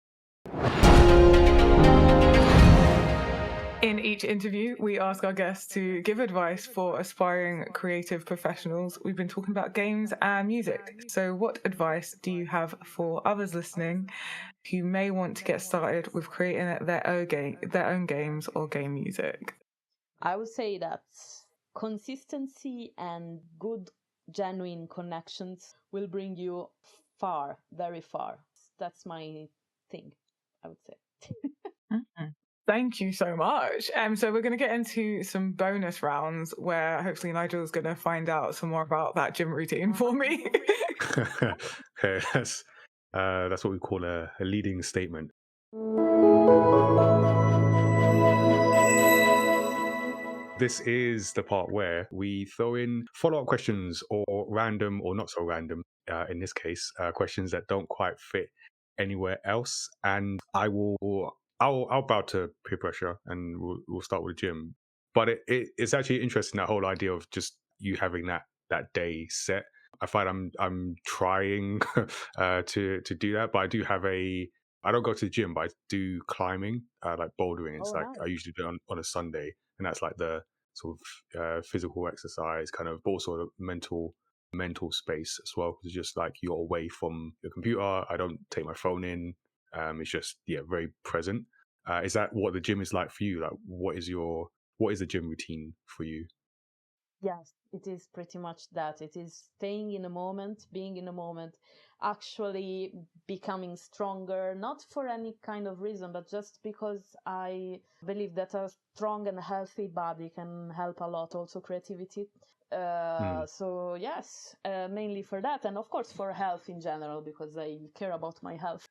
In each interview, we ask our guests to give advice for aspiring creative professionals. We've been talking about games and music. So what advice do you have for others listening who may want to get started with creating their own games or game music? I would say that consistency and good, genuine connections will bring you far, very far. That's my thing, I would say. Thank you so much. So we're going to get into some bonus rounds where hopefully Nigel's going to find out some more about that gym routine for me. Okay, that's what we call a leading statement. This is the part where we throw in follow-up questions or random or not so random, in this case, questions that don't quite fit anywhere else. And I'll bow to peer pressure and we'll start with the gym. But it's actually interesting, that whole idea of just you having that day set. I find I'm trying to do that, but I don't go to the gym, but I do climbing, like bouldering. It's Oh, like I nice. usually do it on a Sunday, and that's like the sort of physical exercise, kind of, but also the mental space as well. Because it's just like you're away from your computer. I don't take my phone in. It's just very present. Is that what the gym is like for you? Like, what is the gym routine for you? Yes, it is pretty much that. It is staying in a moment, being in a moment, actually becoming stronger, not for any kind of reason, but just because I believe that a strong and healthy body can help a lot, also creativity. Mm. So yes, mainly for that, and of course for health in general, because I care about my health.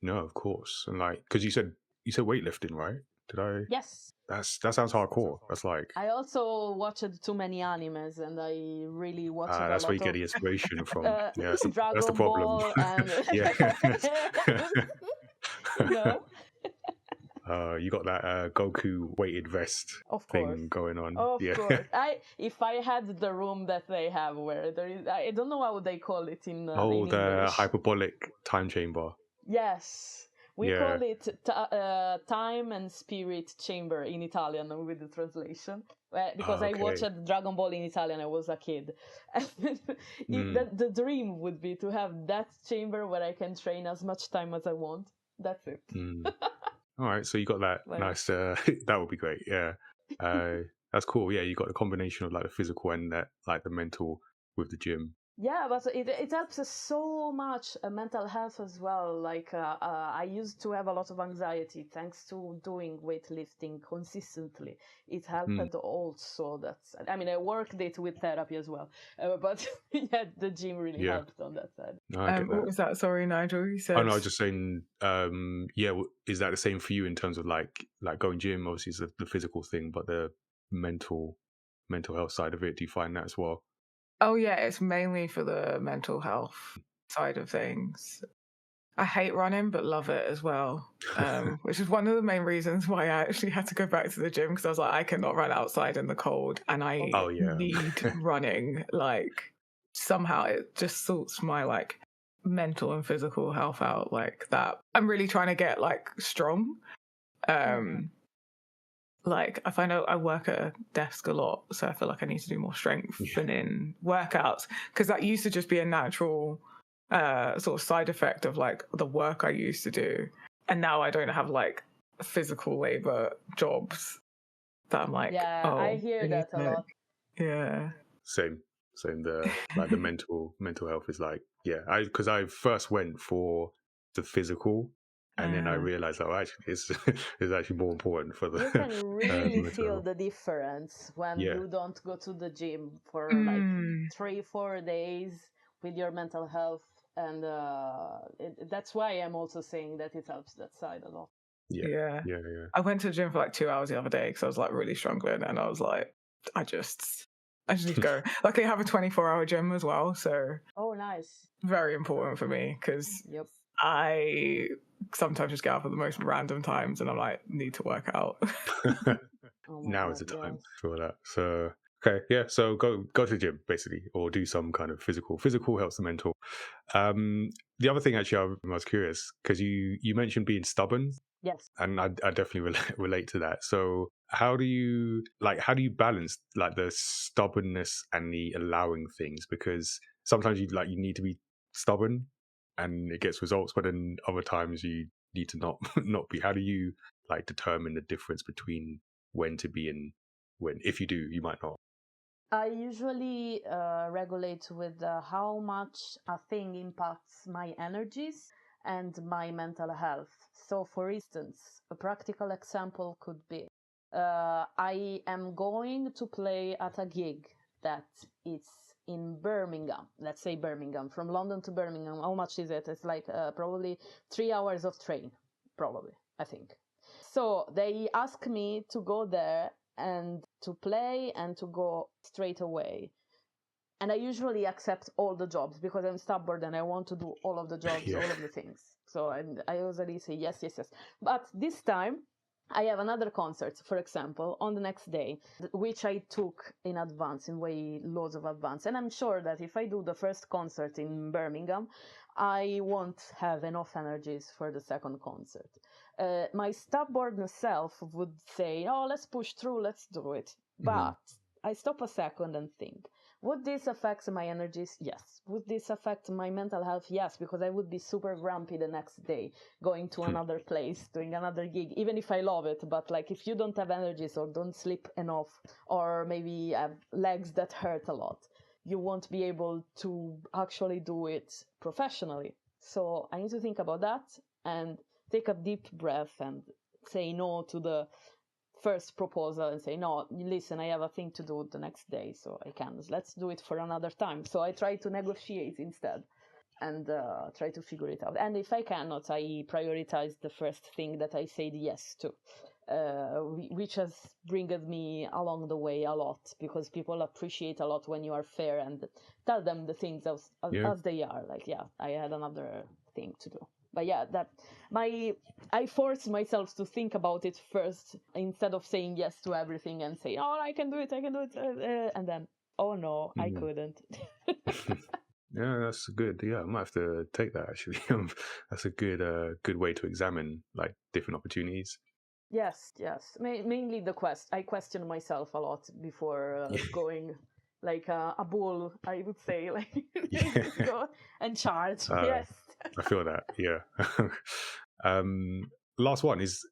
No, of course, and like, because you said weightlifting, right? Did I? Yes. That sounds hardcore. That's like I also watched too many animes, and I really watched a that's where you lot get of the inspiration from. Yeah, that's the Dragon problem. Ball and Yeah. you know, You got that Goku weighted vest of course. thing going on. Of Yeah. course. If I had the room that they have where there is, I don't know how they call it in Oh, the English. hyperbolic time chamber. Yes. We Yeah. call it time and spirit chamber in Italian with the translation. Because I Okay. watched Dragon Ball in Italian, I was a kid. Mm. The dream would be to have that chamber where I can train as much time as I want. That's it. Mm. All right, so you got that Well. nice. That would be great. Yeah, that's cool. Yeah, you got the combination of like the physical and that like the mental with the gym. Yeah, but it helps us so much mental health as well. Like I used to have a lot of anxiety thanks to doing weightlifting consistently. It helped Mm. also. I mean, I worked it with therapy as well, but yeah, the gym really Yeah, helped on that side. no, I get What that. was that? Sorry, Nigel. You Oh said. no, I was just saying. Yeah, is that the same for you in terms of like going gym? Obviously, is the physical thing, but the mental health side of it. Do you find that as well? Oh yeah, it's mainly for the mental health side of things. I hate running, but love it as well. Which is one of the main reasons why I actually had to go back to the gym, because I was like, I cannot run outside in the cold, and I Oh yeah. need running. Like somehow it just sorts my like mental and physical health out like that. I'm really trying to get like strong. Like I find out I work at a desk a lot, so I feel like I need to do more strengthening workouts, because that used to just be a natural sort of side effect of like the work I used to do, and now I don't have like physical labor jobs that I'm like, Yeah, oh, I hear that a lot. Yeah. Same. The like the mental health is like, yeah. Because I first went for the physical, and then I realized, oh, actually, it's is actually more important for the You can really mental feel health. the difference when Yeah. you don't go to the gym for like 3-4 days with your mental health, and that's why I'm also saying that it helps that side a lot. Yeah. I went to the gym for like 2 hours the other day because I was like really struggling, and I was like, I just need to go. Like they have a 24-hour gym as well, so Oh, nice. very important for me, because Yep. I sometimes just get up at the most random times and I'm like, need to work out. Oh my Now God, is the time yes. for that. So okay, yeah. So go to the gym basically, or do some kind of physical. Physical helps the mental. The other thing, actually, I was curious because you mentioned being stubborn. Yes. And I definitely relate to that. So how do you balance like the stubbornness and the allowing things? Because sometimes you need to be stubborn and it gets results, but then other times you need to not not be. How do you like determine the difference between when to be and when, if you do, you might not? I usually regulate with how much a thing impacts my energies and my mental health. So, for instance, a practical example could be I am going to play at a gig that it's in Birmingham. Let's say Birmingham. From London to Birmingham, how much is it? It's like probably 3 hours of train, probably, I think. So they ask me to go there and to play and to go straight away. And I usually accept all the jobs because I'm stubborn and I want to do all of the jobs, Yeah. all of the things. So I usually say yes, yes, yes. But this time I have another concert, for example, on the next day, which I took in advance, in way loads of advance. And I'm sure that if I do the first concert in Birmingham, I won't have enough energies for the second concert. My stubborn self would say, oh, let's push through, let's do it. But I stop a second and think, would this affect my energies? Yes. Would this affect my mental health? Yes, because I would be super grumpy the next day, going to another place, doing another gig, even if I love it. But like, if you don't have energies or don't sleep enough, or maybe have legs that hurt a lot, you won't be able to actually do it professionally. So I need to think about that and take a deep breath and say no to the first proposal and say, no, listen, I have a thing to do the next day, so I can't. Let's do it for another time. So I try to negotiate instead and try to figure it out. And if I cannot, I prioritize the first thing that I said yes to, which has bringed me along the way a lot, because people appreciate a lot when you are fair and tell them the things as they are. Like, yeah, I had another thing to do. But yeah, I force myself to think about it first instead of saying yes to everything and say, oh, I can do it, and then, oh no, I couldn't. Yeah, that's good. Yeah, I might have to take that actually. That's a good way to examine like different opportunities. Yes. Mainly I question myself a lot before going like a bull, I would say, like go and charge. Yes. I feel that. Yeah. Last one is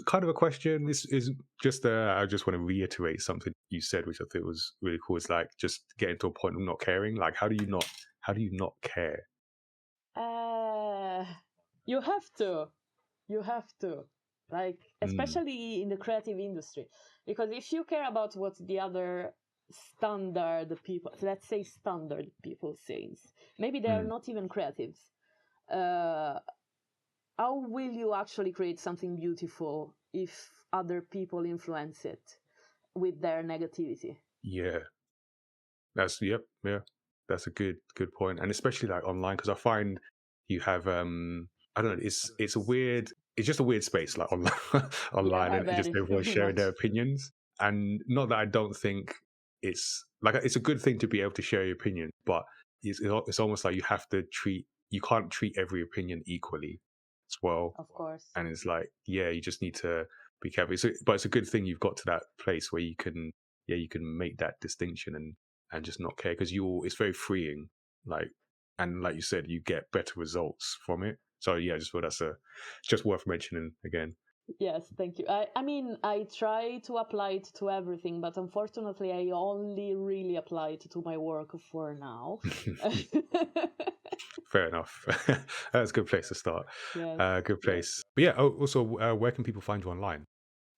kind of a question. This is just I just want to reiterate something you said, which I think was really cool. It's like just getting to a point of not caring. Like, how do you not care? You have to, like, especially in the creative industry, because if you care about what the other standard people, let's say standard people says, maybe they're not even creatives. How will you actually create something beautiful if other people influence it with their negativity? Yeah, that's a good point, and especially like online, because I find you have I don't know, it's just a weird space like online, Yeah, and just very, everyone very sharing their much. opinions, and not that I don't think it's a good thing to be able to share your opinion, but it's almost like you can't treat every opinion equally as well, Of course. and it's like, yeah, you just need to be careful. But it's a good thing you've got to that place where you can make that distinction and just not care, because it's very freeing, like, and like you said, you get better results from it. So yeah, I just thought that's just worth mentioning again. Yes, thank you. I mean, I try to apply it to everything, but unfortunately, I only really apply it to my work for now. Fair enough. That's a good place to start. Yes. Good Yes. place. But yeah, also, where can people find you online?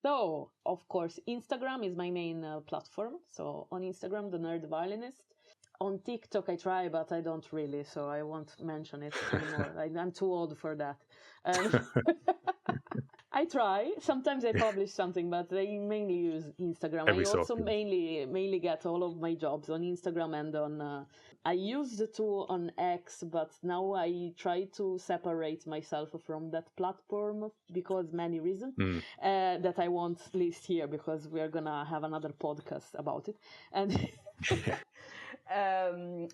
So, of course, Instagram is my main platform. So, on Instagram, the Nerd Violinist. On TikTok, I try, but I don't really, so I won't mention it anymore. I'm too old for that. I try. Sometimes I publish something, but I mainly use Instagram. Every I so also often. mainly get all of my jobs on Instagram and on. I used to on X, but now I try to separate myself from that platform because many reasons that I won't list here because we are gonna have another podcast about it. And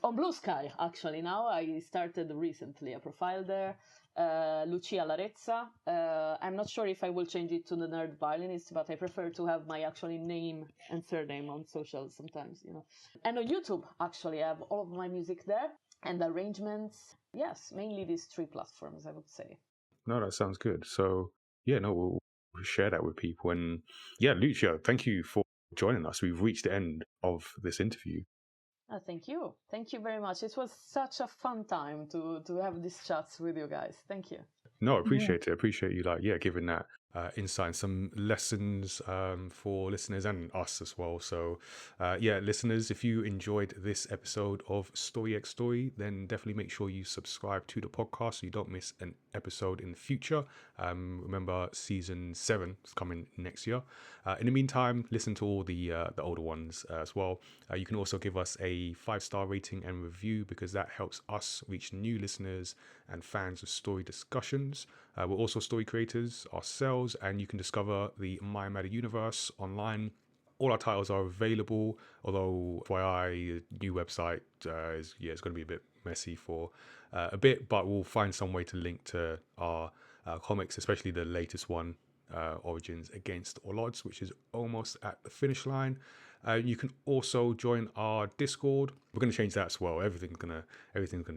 on Blue Sky, actually, now I started recently a profile there. Lucia La Rezza. I'm not sure if I will change it to the Nerd Violinist, but I prefer to have my actually name and surname on social sometimes, you know. And on YouTube, actually, I have all of my music there and arrangements. Yes, mainly these three platforms, I would say. No, that sounds good. So yeah, no, we'll share that with people. And yeah, Lucia, thank you for joining us. We've reached the end of this interview. Thank you. Thank you very much. It was such a fun time to have these chats with you guys. Thank you. No, I Yeah. appreciate it. Appreciate you giving that insight and some lessons for listeners and us as well. So listeners, if you enjoyed this episode of Story X Story, then definitely make sure you subscribe to the podcast so you don't miss an episode in the future. Remember, season 7 is coming next year. In the meantime, listen to all the older ones as well. You can also give us a 5-star rating and review, because that helps us reach new listeners and fans of story discussions. We're also story creators ourselves, and you can discover the My Matter universe online. All our titles are available, although FYI, new website is it's going to be a bit messy for a bit, but we'll find some way to link to our comics, especially the latest one, Origins Against All Odds, which is almost at the finish line. You can also join our Discord. We're going to change that as well. Everything's gonna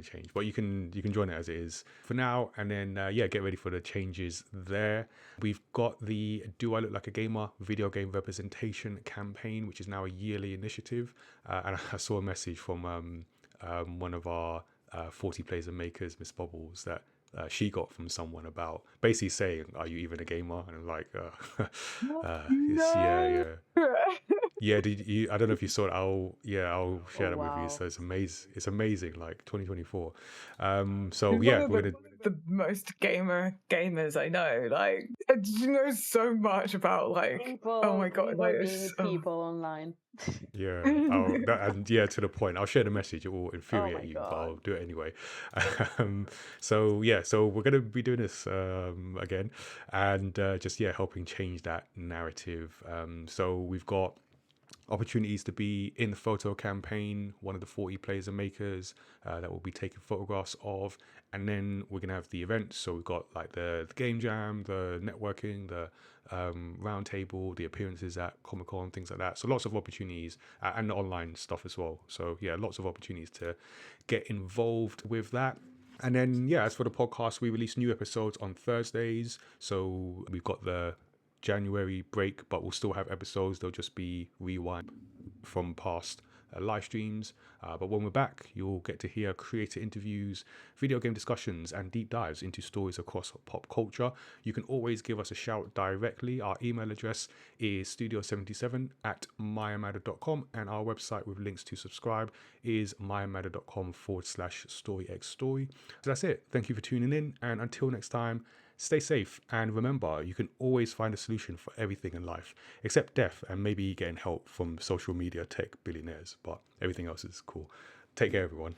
change, but you can join it as it is for now, and then get ready for the changes there. We've got the Do I Look Like a Gamer video game representation campaign, which is now a yearly initiative, and I saw a message from one of our 40 Players and Makers, Miss Bubbles, that she got from someone about basically saying, "Are you even a gamer?" And I'm like, yeah. Did you? I don't know if you saw it. I'll share that with you. Wow. So it's amazing. It's amazing. Like 2024. He's one of the most gamers I know. Like, you know so much about oh my god, people online. Yeah. To the point. I'll share the message. It will infuriate you, but I'll do it anyway. So we're gonna be doing this again, and helping change that narrative. So we've got opportunities to be in the photo campaign, one of the 40 Players and Makers that will be taking photographs of, and then we're gonna have the events. So we've got like the game jam, the networking, the round table, the appearances at Comic-Con, things like that. So lots of opportunities, and the online stuff as well. So lots of opportunities to get involved with that. And then as for the podcast, we release new episodes on Thursdays. So we've got the January break, but we'll still have episodes. They'll just be rewind from past live streams. But when we're back, you'll get to hear creator interviews, video game discussions, and deep dives into stories across pop culture. You can always give us a shout directly. Our email address is studio77@mayamatter.com, and our website with links to subscribe is mayamatter.com/storyxstory. So that's it. Thank you for tuning in, and until next time, stay safe, and remember, you can always find a solution for everything in life, except death and maybe getting help from social media tech billionaires, but everything else is cool. Take care, everyone.